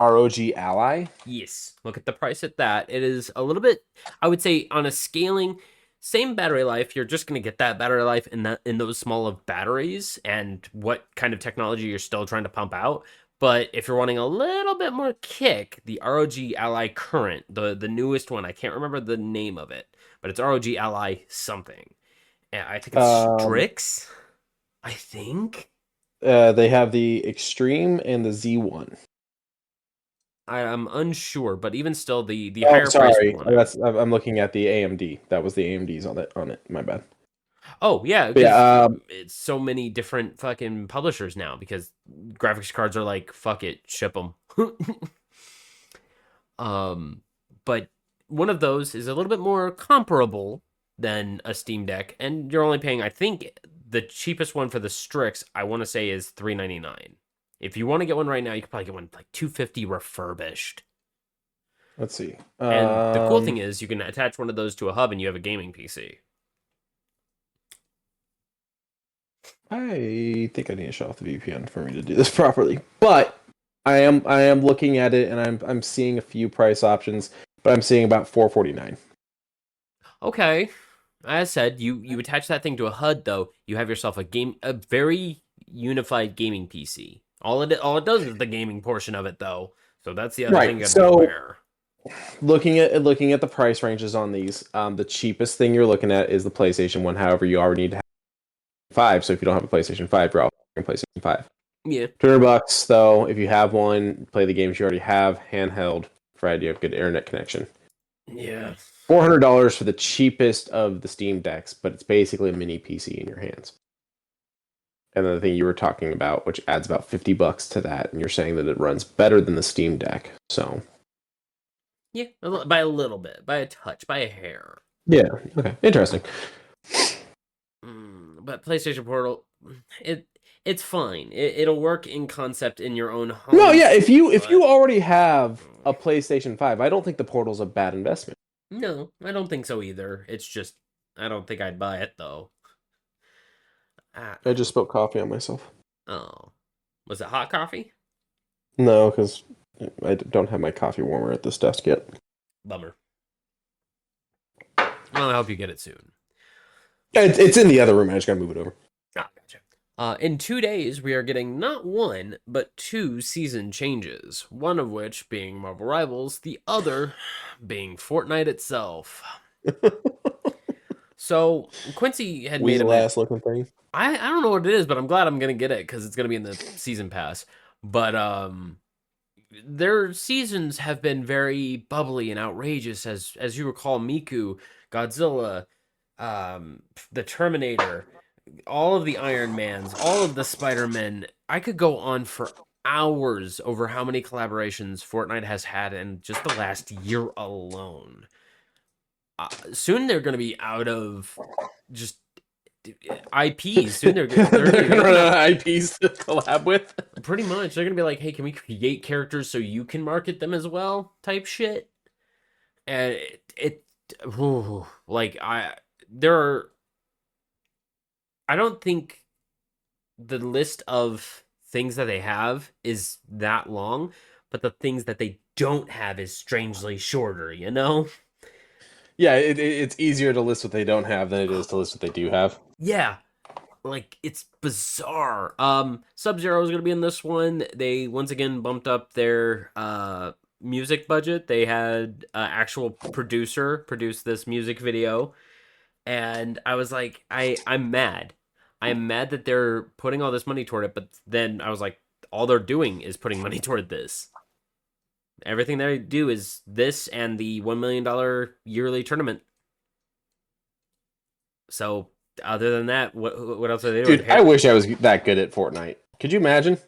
ROG Ally. Yes, look at the price at that. It is a little bit. I would say on a scaling, same battery life. You're just gonna get that battery life in those small of batteries and what kind of technology you're still trying to pump out. But if you're wanting a little bit more kick, the ROG Ally Current, the newest one, I can't remember the name of it, but it's ROG Ally something. And I think it's Strix. I think. They have the Extreme and the Z1. I'm unsure, but even still, the higher sorry. priced one. I'm looking at the AMD. That was the AMD's on it. My bad. Oh yeah, But because yeah, it's so many different fucking publishers now. Because graphics cards are like, fuck it, ship them. um, but one of those is a little bit more comparable than a Steam Deck, and you're only paying, I think, the cheapest one for the Strix, I want to say, is $399. If you want to get one right now, you could probably get one like $250 refurbished. let's see. And the cool thing is, you can attach one of those to a hub, and you have a gaming PC. I think I need to shut off the VPN for me to do this properly. But I am looking at it, and I'm seeing a few price options, but I'm seeing about $449. Okay, as said, you attach that thing to a HUD though, you have yourself a very unified gaming PC. All it does is the gaming portion of it though. So that's the other thing Right. you gotta be So aware. looking at the price ranges on these, the cheapest thing you're looking at is the PlayStation 1. However, you already need to have 5. So if you don't have a PlayStation 5, you're all on PlayStation 5. Yeah. $200 though. If you have one, play the games you already have, handheld, provided you have good internet connection. Yeah. $400 for the cheapest of the Steam Decks, but it's basically a mini PC in your hands. And then the thing you were talking about, which adds about $50 to that, and you're saying that it runs better than the Steam Deck. So Yeah, by a little bit, by a touch, by a hair. yeah, okay, interesting. But PlayStation Portal, it's fine. It'll work in concept in your own home. No, yeah, if you already have a PlayStation 5, I don't think the Portal's a bad investment. No, I don't think so either. It's just I don't think I'd buy it though. I just spilled coffee on myself. Oh, was it hot coffee? No, because I don't have my coffee warmer at this desk yet. Bummer. Well, I hope you get it soon. It's in the other room. I just gotta move it over. Ah, gotcha. In 2 days, we are getting not one, but 2 season changes. One of which being Marvel Rivals, the other being Fortnite itself. So Quincy had made a last looking thing. I don't know what it is, but I'm glad I'm gonna get it because it's gonna be in the season pass. But their seasons have been very bubbly and outrageous, as you recall, Miku, Godzilla, the Terminator, all of the Iron Mans, all of the Spider-Men. I could go on for hours over how many collaborations Fortnite has had in just the last year alone. Soon they're going to be out of just IPs. Soon they're They're gonna run out of IPs to collab with. Pretty much, they're gonna be like, "Hey, can we create characters so you can market them as well?" Type shit. And like there are. I don't think the list of things that they have is that long, but the things that they don't have is strangely shorter. You know? Yeah, it's easier to list what they don't have than it is to list what they do have. Yeah. Like it's bizarre. Sub-Zero is gonna be in this one. They once again bumped up their music budget. They had actual producer produce this music video, and I was like, I'm mad. I'm mad that they're putting all this money toward it, but then I was like, all they're doing is putting money toward this. Everything they do is this and the $1 million yearly tournament. So other than that, what else are they doing? Dude, I wish I was that good at Fortnite. Could you imagine?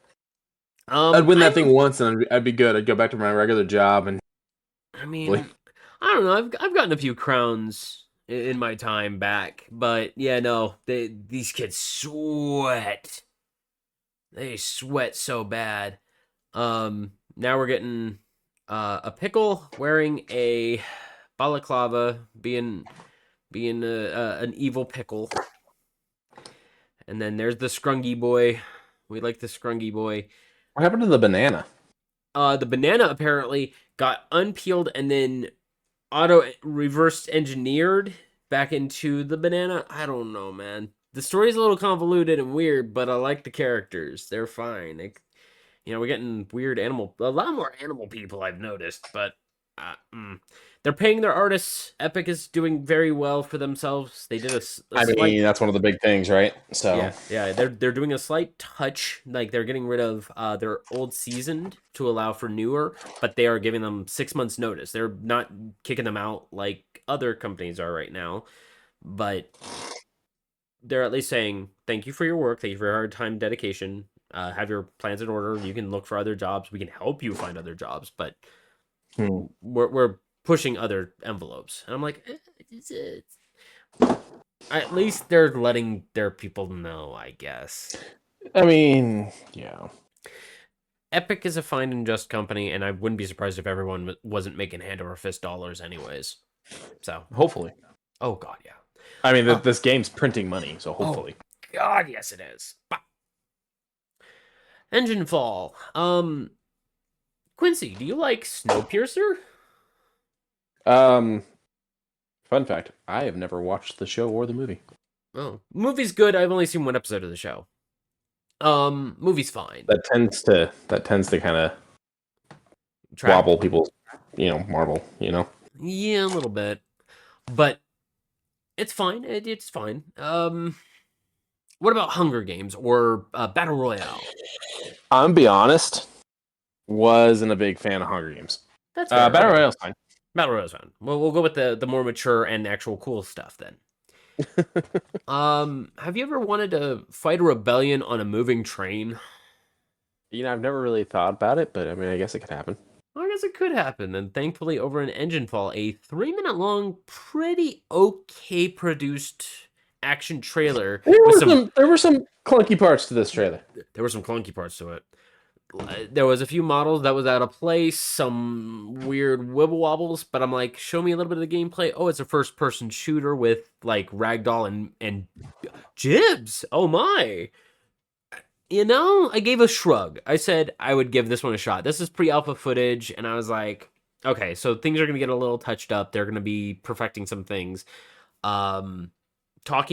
I'd win that thing once and I'd be good. I'd go back to my regular job and. I mean, I don't know. I've gotten a few crowns in my time back, but yeah, no, these kids sweat. They sweat so bad. Now we're getting a pickle wearing a balaclava, being an evil pickle, and then there's the Scrungy boy. We like the Scrungy boy. What happened to the banana? The banana apparently got unpeeled and then auto reverse engineered back into the banana. I don't know, man. The story's a little convoluted and weird, but I like the characters. They're fine. We're getting a lot more animal people I've noticed, but they're paying their artists. Epic is doing very well for themselves. They did that's one of the big things, right? So yeah, they're doing a slight touch, like they're getting rid of their old seasoned to allow for newer, but they are giving them 6 months notice. They're not kicking them out like other companies are right now, but they're at least saying thank you for your work, thank you for your hard time, dedication. Have your plans in order. You can look for other jobs. We can help you find other jobs, but we're pushing other envelopes. And I'm like, at least they're letting their people know, I guess. I mean, yeah. Epic is a fine and just company, and I wouldn't be surprised if everyone wasn't making hand over fist dollars anyways. So Hopefully. Oh god, yeah. I mean, this game's printing money, so hopefully. Oh, god, yes it is. Engine Fall. Quincy, do you like Snowpiercer? Fun fact: I have never watched the show or the movie. Oh, movie's good. I've only seen one episode of the show. Movie's fine. That tends to kind of wobble people's, marble. Yeah, a little bit, but it's fine. It's fine. What about Hunger Games or Battle Royale? I'm gonna be honest. Wasn't a big fan of Hunger Games. That's fair. Battle Royale's fine. Battle Royale's fine. Well, we'll go with the more mature and actual cool stuff then. Have you ever wanted to fight a rebellion on a moving train? I've never really thought about it, but I mean, I guess it could happen. I guess it could happen, and thankfully over an Engine Fall, a 3-minute long, pretty okay produced action trailer. There were some clunky parts to this trailer. There were some clunky parts to it. There was a few models that was out of place, some weird wibble wobbles, but I'm like, show me a little bit of the gameplay. Oh, it's a first person shooter with like ragdoll and jibs. Oh my. I gave a shrug. I said I would give this one a shot. This is pre-alpha footage, and I was like, okay, so things are going to get a little touched up. They're going to be perfecting some things. Talking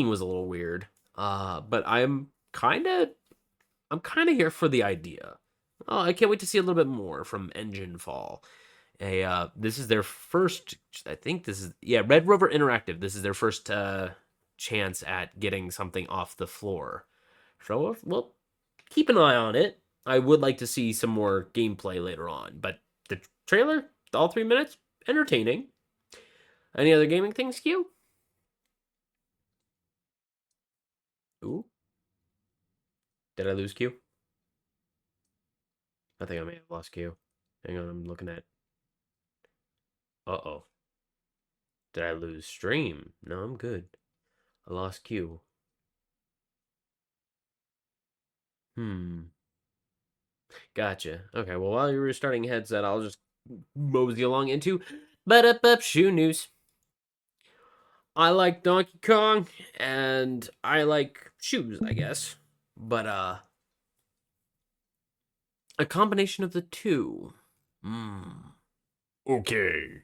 was a little weird, but I'm kind of here for the idea. Oh, I can't wait to see a little bit more from Engine Fall. This is their first, I think this is, Red Rover Interactive. This is their first chance at getting something off the floor. So, well, keep an eye on it. I would like to see some more gameplay later on, but the trailer, all 3 minutes, entertaining. Any other gaming things, Q? Ooh. Did I lose Q? I think I may have lost Q. Hang on, I'm looking at... Uh-oh. Did I lose stream? No, I'm good. I lost Q. Gotcha. Okay, well, while you're restarting headset, I'll just mosey along into shoe news. I like Donkey Kong, and I like shoes, I guess. But, a combination of the two. Okay.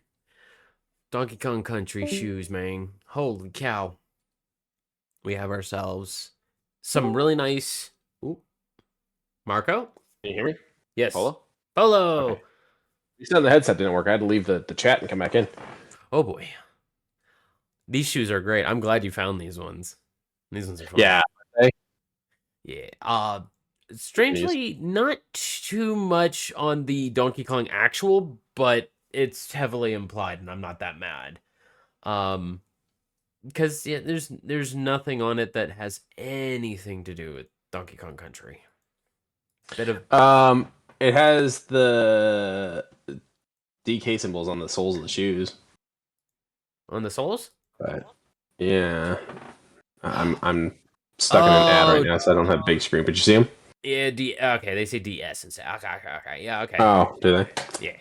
Donkey Kong Country shoes, man. Holy cow. We have ourselves some really nice... Ooh. Marco? Can you hear me? Yes. Polo? Okay. You said the headset didn't work. I had to leave the chat and come back in. Oh, boy. These shoes are great. I'm glad you found these ones. These ones are fun. Yeah. Yeah. Strangely, not too much on the Donkey Kong actual, but it's heavily implied, and I'm not that mad. Because there's nothing on it that has anything to do with Donkey Kong Country. It has the DK symbols on the soles of the shoes. On the soles? But yeah, I'm stuck in an ad right now, so I don't have big screen. But you see them? Yeah. Okay, they say DS and say okay. Yeah. Okay. Oh, do they? Yeah.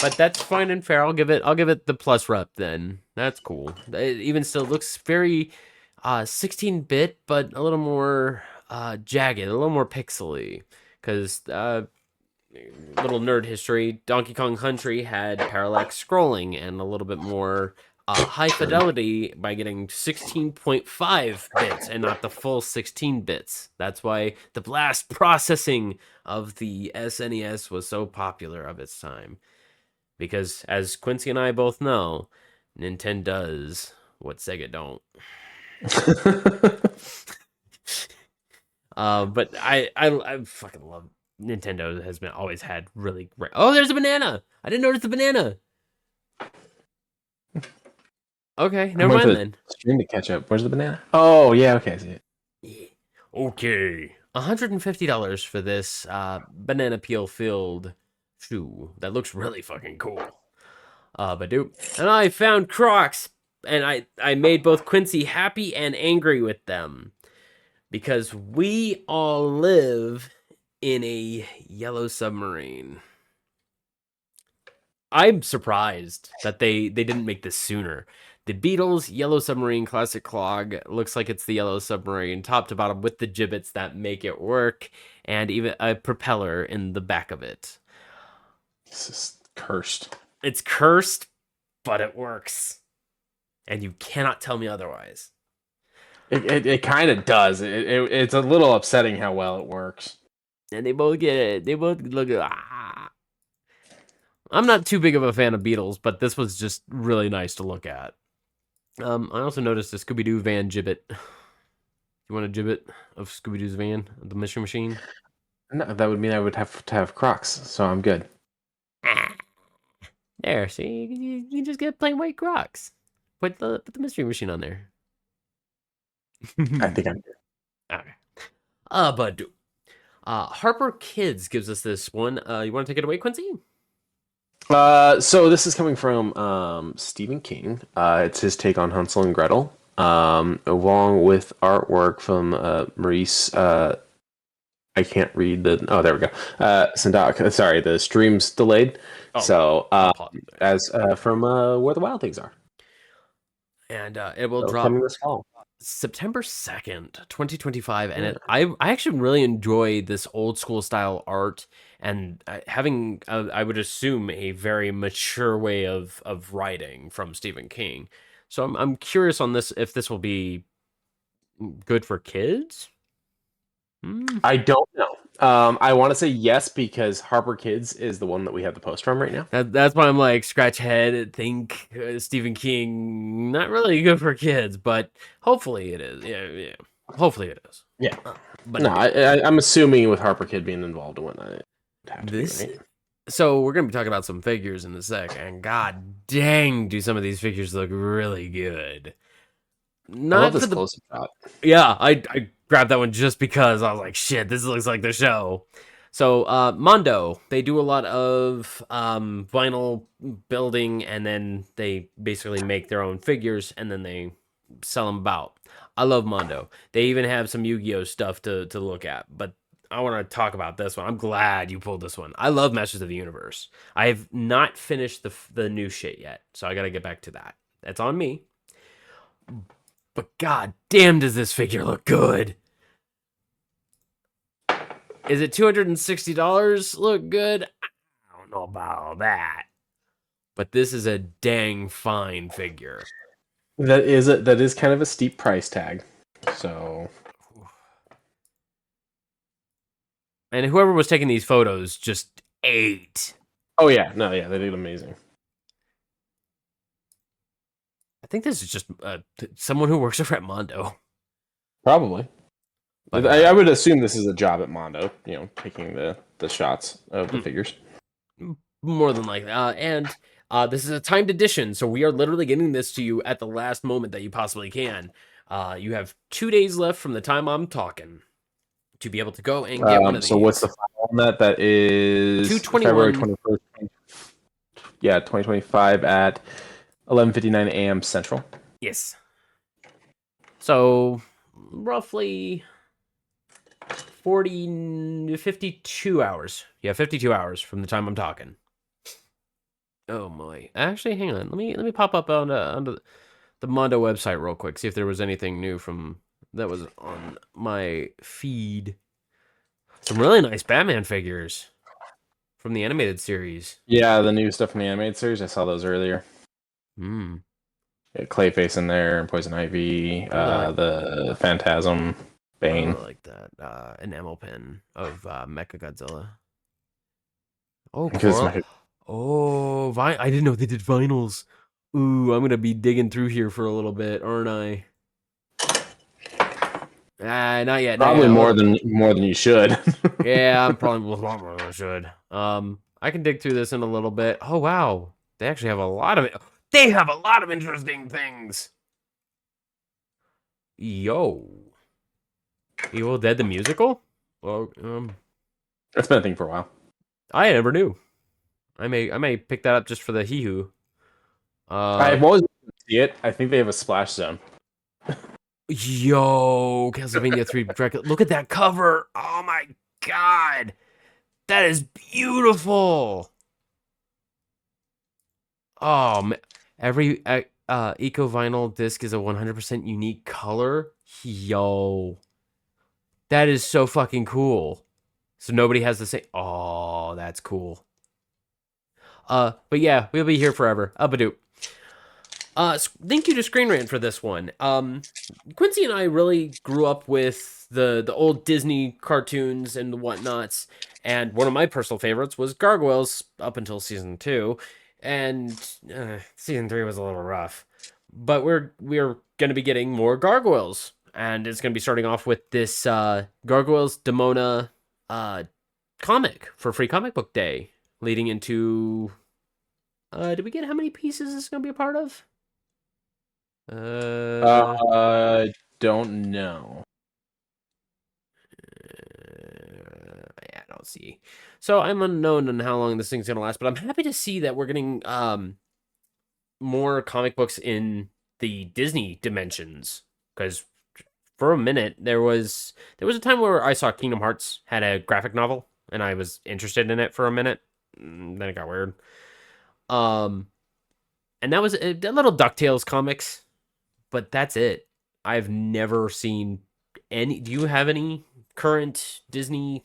But that's fine and fair. I'll give it the plus rep then. That's cool. It even still looks very 16-bit, but a little more jagged, a little more pixely. Because little nerd history, Donkey Kong Country had parallax scrolling and a little bit more high fidelity by getting 16.5 bits and not the full 16 bits. That's why the blast processing of the SNES was so popular of its time. Because, as Quincy and I both know, Nintendo does what Sega don't. But I fucking love Nintendo. Has been always had really great. Oh, there's a banana! I didn't notice the banana. Okay, I'm never waiting mind for then. the stream to catch up. Where's the banana? Oh, yeah, okay, I see it. Yeah. Okay. $150 for this banana peel filled shoe. That looks really fucking cool. Badoop. And I found Crocs, and I made both Quincy happy and angry with them. Because we all live in a yellow submarine. I'm surprised that they didn't make this sooner. The Beatles Yellow Submarine Classic Clog looks like it's the Yellow Submarine, top to bottom, with the gibbets that make it work, and even a propeller in the back of it. This is cursed. It's cursed, but it works. And you cannot tell me otherwise. It kind of does. It's a little upsetting how well it works. And they both get it. They both look. I'm not too big of a fan of Beatles, but this was just really nice to look at. I also noticed a Scooby-Doo van gibbet. You want a gibbet of Scooby-Doo's van, the Mystery Machine? No, that would mean I would have to have Crocs, so I'm good. There, see? You just get plain white Crocs. Put the Mystery Machine on there. I think I'm good. Okay. But Harper Kids gives us this one. You want to take it away, Quincy? So this is coming from Stephen King. It's his take on Hansel and Gretel, along with artwork from Maurice. I can't read the. Oh, there we go. Sandak. Sorry, the stream's delayed. Oh, so as from Where the Wild Things Are, and it will drop coming this fall. September 2nd, 2025, and I actually really enjoy this old school style art, and having I would assume a very mature way of writing from Stephen King. So I'm curious on this, if this will be good for kids. I don't know. I want to say yes because Harper Kids is the one that we have the post from right now. That's why I'm like scratch head, think Stephen King, not really good for kids, but hopefully it is. Yeah. Hopefully it is. Yeah. But no, I'm assuming with Harper Kid being involved in whatnot, this. Be, right? So we're gonna be talking about some figures in a sec, and god dang, do some of these figures look really good. Not I love this close-up shot. Yeah, I grabbed that one just because I was like, shit, this looks like the show. So Mondo, they do a lot of vinyl building, and then they basically make their own figures, and then they sell them about. I love Mondo. They even have some Yu-Gi-Oh stuff to look at, but I want to talk about this one. I'm glad you pulled this one. I love Masters of the Universe. I have not finished the new shit yet, so I got to get back to that. That's on me. But god damn, does this figure look good. Is it $260 look good? I don't know about all that. But this is a dang fine figure. That is kind of a steep price tag. So, and whoever was taking these photos just ate. Oh yeah, no, yeah, they did amazing. I think this is just someone who works over at Mondo. Probably. But I would assume this is a job at Mondo, taking the shots of the figures. More than likely. And this is a timed edition, so we are literally getting this to you at the last moment that you possibly can. You have 2 days left from the time I'm talking to be able to go and get one of these. So what's the final on that? That is February 21st. Yeah, 2025 at 11:59 a.m. Central. Yes. So roughly 52 hours. Yeah, 52 hours from the time I'm talking. Oh my! Actually, hang on. Let me pop up on the Mondo website real quick. See if there was anything new from that was on my feed. Some really nice Batman figures from the animated series. Yeah, the new stuff from the animated series. I saw those earlier. Hmm. Clayface in there, Poison Ivy, the Phantasm, Bane. I like that. An ammo pen of Mechagodzilla. Oh, I didn't know they did vinyls. Ooh, I'm gonna be digging through here for a little bit, aren't I? Not yet. Probably more than you should. Yeah, I'm probably a lot more than I should. I can dig through this in a little bit. Oh wow, they actually have a lot of it. They have a lot of interesting things. Yo. Evil Dead the musical? Well, That's been a thing for a while. I never knew. I may pick that up just for the hee-hoo. I've always wanted to see it. I think they have a splash zone. Yo, Castlevania 3 look at that cover. Oh my god. That is beautiful. Oh man. Every eco vinyl disc is a 100% unique color. Yo. That is so fucking cool. So nobody has the same. Oh, that's cool. But yeah, we'll be here forever. Up-a-doop. Thank you to Screen Rant for this one. Quincy and I really grew up with the old Disney cartoons and the whatnots, and one of my personal favorites was Gargoyles up until season 2, and season 3 was a little rough. But we're going to be getting more Gargoyles, and it's going to be starting off with this Gargoyles Demona comic for Free Comic Book Day, leading into. Did we get how many pieces this is going to be a part of? Don't know. Yeah, I don't see. So I'm unknown on how long this thing's gonna last, but I'm happy to see that we're getting more comic books in the Disney dimensions. Because for a minute there was a time where I saw Kingdom Hearts had a graphic novel, and I was interested in it for a minute. Then it got weird. And that was a little DuckTales comics, but that's it. I've never seen any. Do you have any current Disney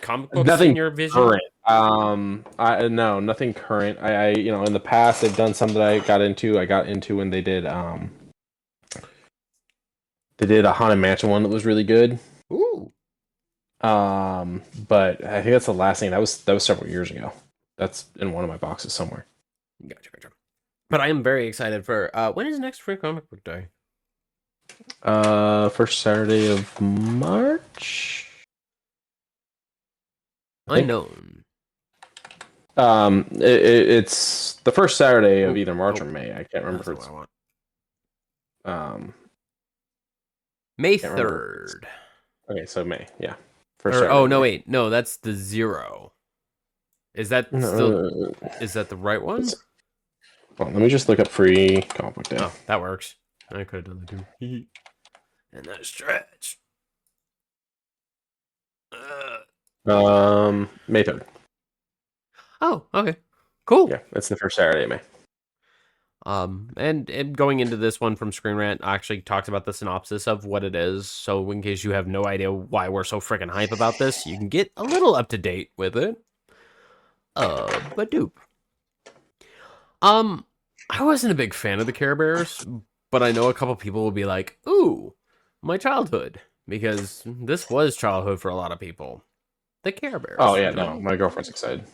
comic books Nothing in your vision? current. No, nothing current. I in the past they've done some that I got into when they did a Haunted Mansion one that was really good. Ooh. But I think that's the last thing. That was several years ago. That's in one of my boxes somewhere. Gotcha. But I am very excited for when is next Free Comic Book Day? First Saturday of March. Unknown. It's the first Saturday of either March or May. I can't remember. That's If what I want. May 3rd. Okay, so May, yeah. Wait, no, that's the 0. Is that still? Is that the right one? Well, let me just look up Free Comic Book Day. Oh, that works. I could have done that too. And that stretch. May 3rd. Oh, okay. Cool. Yeah, that's the first Saturday of May. And going into this one from Screen Rant, I actually talked about the synopsis of what it is. So in case you have no idea why we're so freaking hype about this, you can get a little up to date with it. Badoop. I wasn't a big fan of the Care Bears, but I know a couple people will be like, "Ooh, my childhood," because this was childhood for a lot of people. The Care Bears. Oh yeah, no, my girlfriend's excited.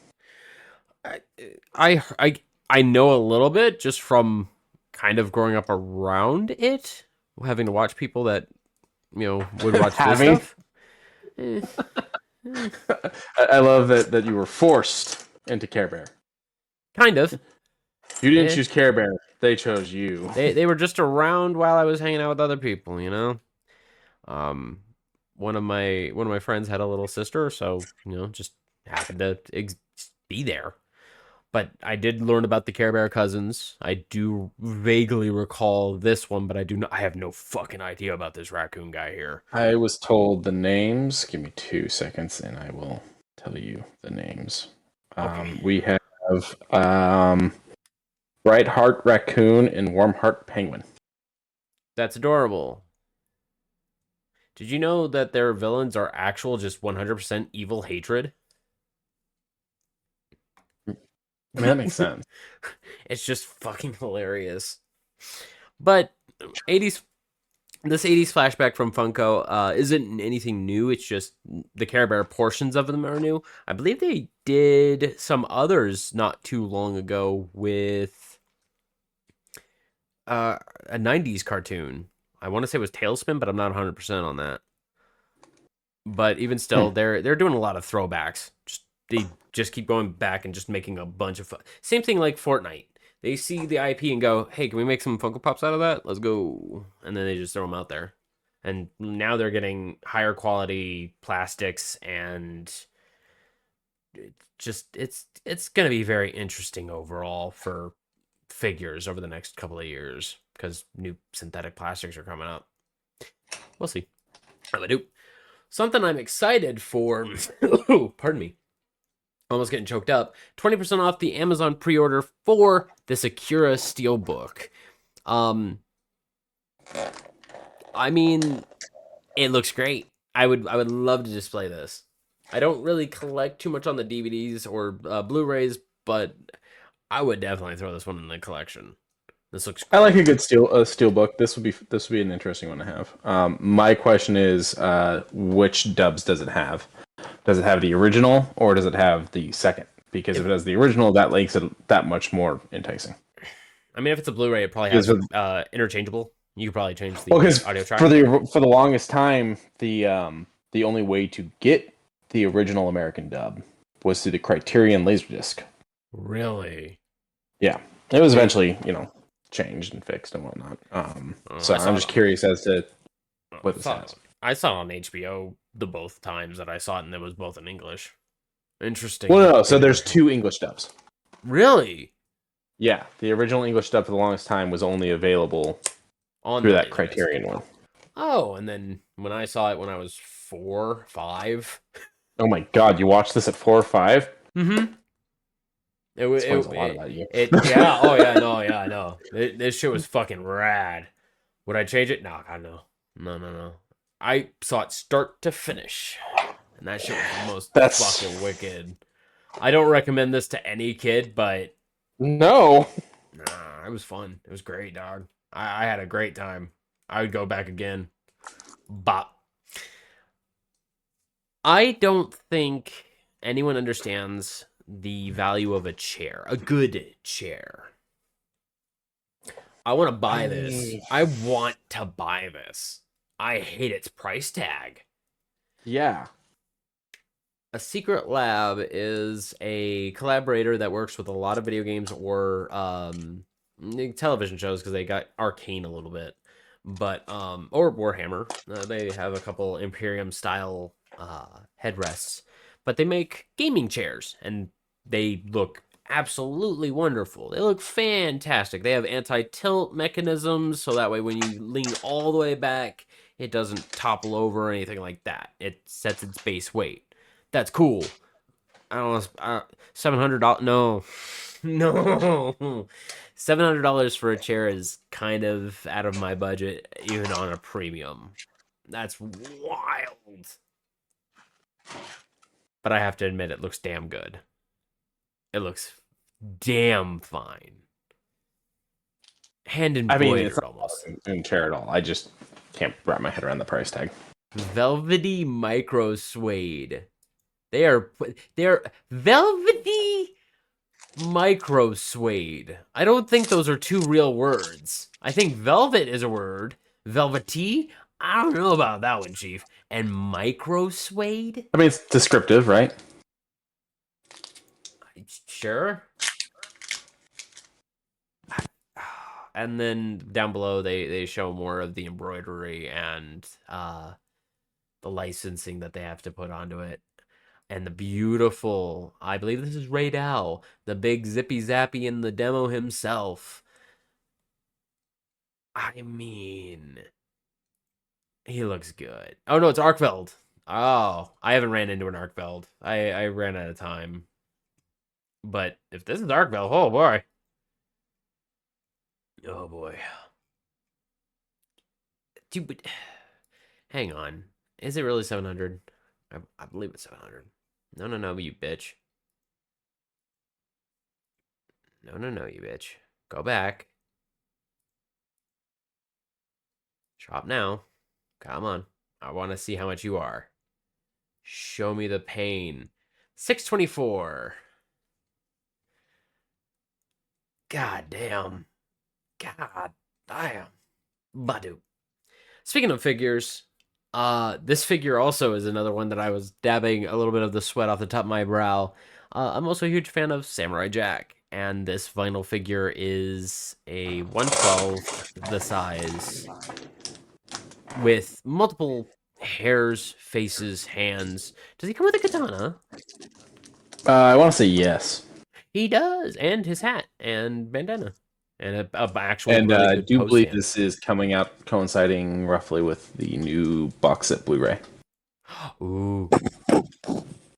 I know a little bit just from kind of growing up around it, having to watch people that would watch this stuff. I love that you were forced into Care Bear. Kind of. You didn't choose Care Bear; they chose you. They were just around while I was hanging out with other people, One of my friends had a little sister, so just happened to be there. But I did learn about the Care Bear cousins. I do vaguely recall this one, but I have no fucking idea about this raccoon guy here. I was told the names. Give me 2 seconds, and I will tell you the names. Okay. We have Bright Heart Raccoon and Warm Heart Penguin. That's adorable. Did you know that their villains are actual just 100% evil hatred? I mean, that makes sense. It's just fucking hilarious. But this 80s flashback from Funko isn't anything new. It's just the Care Bear portions of them are new. I believe they did some others not too long ago with a 90s cartoon. I want to say it was Tailspin, but I'm not 100% on that. But even still, they're doing a lot of throwbacks. They just keep going back and just making a bunch of fun. Same thing like Fortnite. They see the IP and go, "Hey, can we make some Funko Pops out of that? Let's go!" And then they just throw them out there. And now they're getting higher quality plastics, and it's gonna be very interesting overall for figures over the next couple of years because new synthetic plastics are coming up. We'll see. How they do. Something I'm excited for. Pardon me. Almost getting choked up. 20% off the Amazon pre-order for this Akira Steelbook. I mean, it looks great. I would love to display this. I don't really collect too much on the DVDs or Blu-rays, but I would definitely throw this one in the collection. This looks great. I like a good steel book. This would be an interesting one to have. My question is, which dubs does it have? Does it have the original or does it have the second? Because if it has the original, that makes it that much more enticing. I mean, if it's a Blu-ray, it probably has interchangeable. You could probably change the audio track. For the longest time, the only way to get the original American dub was through the Criterion Laserdisc. Really? Yeah, it was eventually changed and fixed and whatnot. So I'm just curious as to what this has. I saw it on HBO the both times that I saw it, and it was both in English. Interesting. Well, no, so there's 2 English dubs. Really? Yeah, the original English dub for the longest time was only available through that Criterion one. Oh, and then when I saw it when I was 4, 5. Oh my God, you watched this at 4 or 5? Mm-hmm. It was a lot about you. Yeah. Oh yeah. I know. This shit was fucking rad. Would I change it? No, God, no. No. I saw it start to finish, and that shit was the most fucking wicked. I don't recommend this to any kid, but no. Nah, it was fun. It was great, dog. I had a great time. I would go back again. Bop. I don't think anyone understands the value of a chair. A good chair. I want to buy this. I want to buy this. I hate its price tag. Yeah. A Secret Lab is a collaborator that works with a lot of video games or television shows because they got Arcane a little bit, but or Warhammer. They have a couple Imperium style headrests, but they make gaming chairs and they look absolutely wonderful. They look fantastic. They have anti-tilt mechanisms, so that way when you lean all the way back, it doesn't topple over or anything like that. It sets its base weight. That's cool. I don't know. $700. No. $700 for a chair is kind of out of my budget, even on a premium. That's wild. But I have to admit, it looks damn good. It looks damn fine. Hand embroidered, it's almost. Didn't care at all. I just can't wrap my head around the price tag. Velvety micro suede. They're velvety micro suede. I don't think those are 2 real words. I think velvet is a word. Velvety? I don't know about that one, Chief. And micro suede? I mean, it's descriptive, right? Sure. And then down below, they show more of the embroidery and the licensing that they have to put onto it. And the beautiful, I believe this is Ray Dow, the big zippy zappy in the demo himself. I mean, he looks good. Oh, no, it's Arkveld. Oh, I haven't ran into an Arkveld. I ran out of time. But if this is Arkveld, oh boy. Oh boy. Dude, but hang on. Is it really 700? I believe it's 700. No, you bitch. No, you bitch. Go back. Shop now. Come on. I want to see how much you are. Show me the pain. 624. God damn. Badu. Speaking of figures, this figure also is another one that I was dabbing a little bit of the sweat off the top of my brow. I'm also a huge fan of Samurai Jack. and this vinyl figure is a 1/12 the size with multiple hairs, faces, hands. Does he come with a katana? I want to say yes. He does, and his hat and bandana, and a actual And really I good do pose believe stand. this is coming out coinciding roughly with the new box set Blu-ray. Ooh,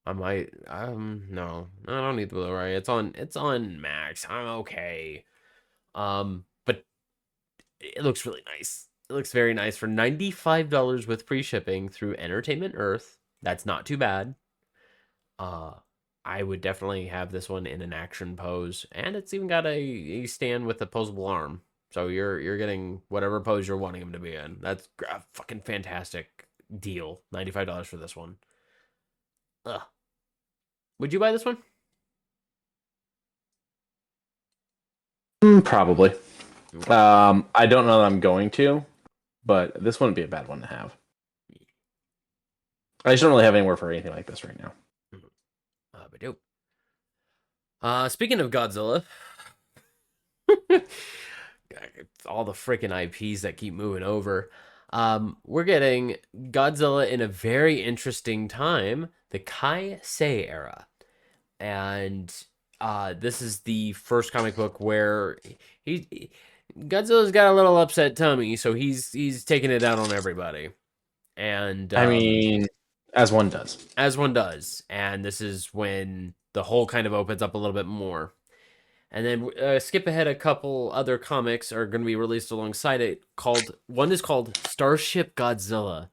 I might. No, I don't need the Blu-ray. It's on Max. I'm okay. But it looks really nice. It looks very nice for $95 with free shipping through Entertainment Earth. That's not too bad. Uh, I would definitely have this one in an action pose, and it's even got a stand with a posable arm. So you're getting whatever pose you're wanting him to be in. That's a fucking fantastic deal. $95 for this one. Ugh. Would you buy this one? Probably. I don't know that I'm going to, but this wouldn't be a bad one to have. I just don't really have anywhere for anything like this right now. But dope. Speaking of Godzilla, all the freaking IPs that keep moving over. We're getting Godzilla in a very interesting time, the Kai-Sei era. And this is the first comic book where Godzilla's got a little upset tummy, so he's taking it out on everybody. And I mean, as one does. As one does. And this is when the whole kind of opens up a little bit more. And then skip ahead, a couple other comics are going to be released alongside it. One is called Starship Godzilla,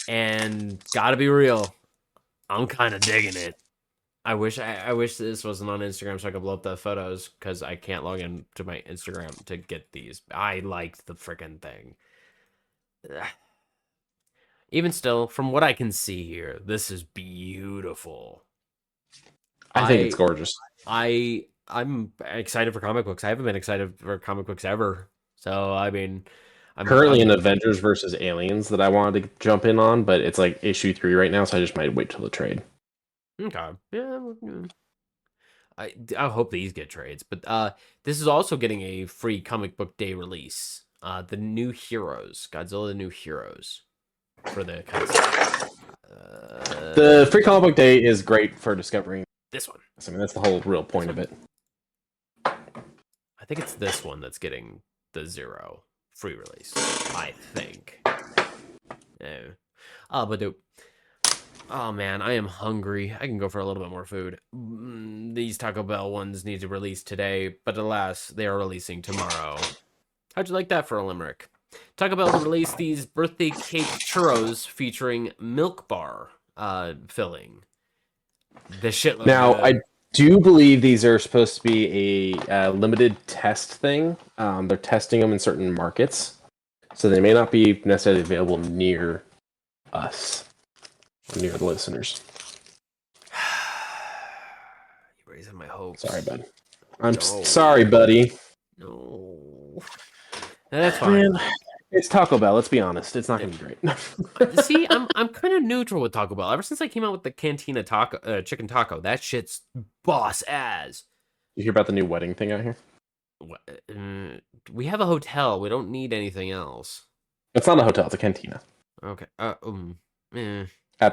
and gotta be real, I'm kind of digging it. I wish this wasn't on Instagram so I could blow up the photos because I can't log in to my Instagram to get these. I liked the freaking thing. Ugh. Even still, from what I can see here, this is beautiful. I think it's gorgeous. I'm excited for comic books. I haven't been excited for comic books ever. So I mean, I'm currently in Avengers versus Aliens that I wanted to jump in on, but it's like issue 3 right now, so I just might wait till the trade. Okay. Yeah. I hope these get trades, but this is also getting a free comic book day release. The New Heroes, Godzilla: The New Heroes, for the the free comic book day is great for discovering this one. I mean, that's the whole real point of it. I think it's this one that's getting the 0 free release. I think. Yeah. But oh man, I am hungry. I can go for a little bit more food. These Taco Bell ones need to release today, but alas, they are releasing tomorrow. How'd you like that for a limerick? Taco Bell to release these birthday cake churros featuring Milk Bar filling. The shit. Now, I do believe these are supposed to be a limited test thing. They're testing them in certain markets, so they may not be necessarily available near us, near the listeners. You're raising my hopes. Sorry, bud. I'm sorry, buddy. No. That's fine. Man, it's Taco Bell. Let's be honest. It's not going to be great. See, I'm kind of neutral with Taco Bell. Ever since I came out with the Cantina taco, chicken taco, that shit's boss ass. You hear about the new wedding thing out here? We have a hotel. We don't need anything else. It's not a hotel. It's a cantina. Okay. At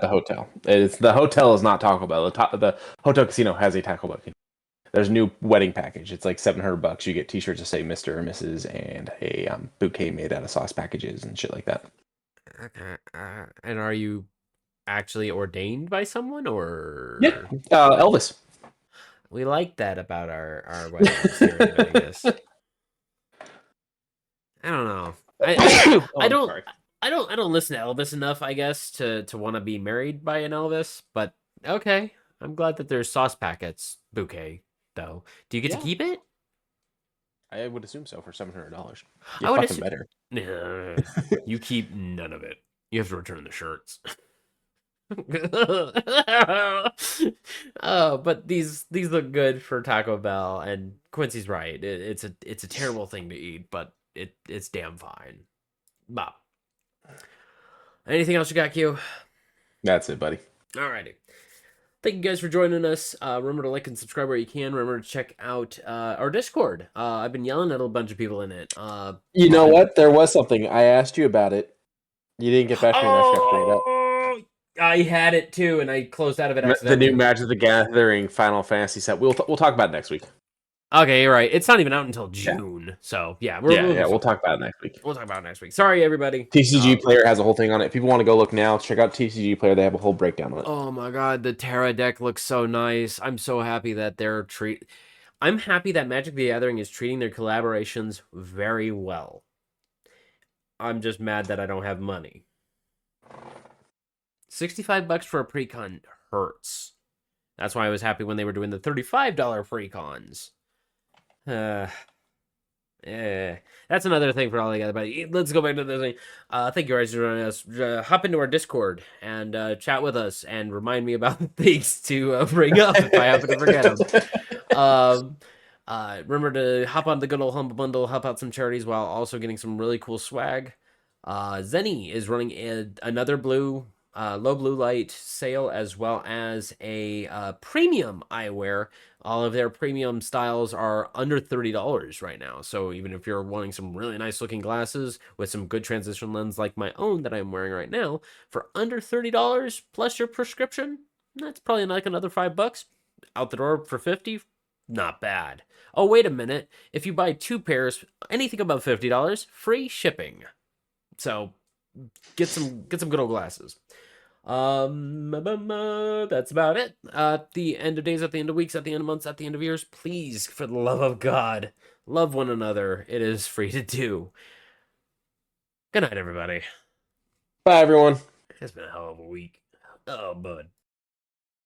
the hotel. The hotel is not Taco Bell. The hotel casino has a Taco Bell. There's a new wedding package. It's like $700. You get T-shirts that say Mr. or Mrs. and a bouquet made out of sauce packages and shit like that. Okay. And are you actually ordained by someone, or? Yeah, Elvis. We like that about our weddings here in Vegas. I don't know. I don't listen to Elvis enough, I guess, to want to be married by an Elvis. But okay, I'm glad that there's sauce packets bouquet. Though, do you get to keep it? I would assume so for $700. I would fucking better. You keep none of it. You have to return the shirts. Oh, but these look good for Taco Bell, and Quincy's right. It's a terrible thing to eat, but it's damn fine. Bob, anything else you got, Q? That's it, buddy. Alrighty. Thank you guys for joining us. Remember to like and subscribe where you can. Remember to check out our Discord. I've been yelling at a bunch of people in it. You know what? There was something. I asked you about it. You didn't get back to me, and I forgot to bring it up. I had it too, and I closed out of it The accidentally. new Magic the Gathering Final Fantasy set. We'll talk about it next week. Okay, you're right. It's not even out until June, so yeah, We'll talk about it next week. We'll talk about it next week. Sorry, everybody. TCG Player has a whole thing on it. If people want to go look now, check out TCG Player. They have a whole breakdown on it. Oh my god, the Terra deck looks so nice. I'm so happy that I'm happy that Magic the Gathering is treating their collaborations very well. I'm just mad that I don't have money. $65 for a pre-con hurts. That's why I was happy when they were doing the $35 pre-cons. That's another thing for all together. But let's go back to the thing. Thank you guys for joining us. Hop into our Discord and chat with us and remind me about things to bring up if I happen to forget them. Remember to hop on the good old Humble Bundle, help out some charities while also getting some really cool swag. Zenny is running another low blue light sale, as well as a premium eyewear. All of their premium styles are under $30 right now. So even if you're wanting some really nice looking glasses with some good transition lens like my own that I'm wearing right now, for under $30 plus your prescription, that's probably like another $5 out the door for 50. Not bad. Oh, wait a minute. If you buy 2 pairs, anything above $50, free shipping. So get some good old glasses. That's about it. At the end of days, at the end of weeks, at the end of months, at the end of years, please, for the love of God, love one another. It is free to do. Good night, everybody. Bye, everyone. It's been a hell of a week. Oh, bud.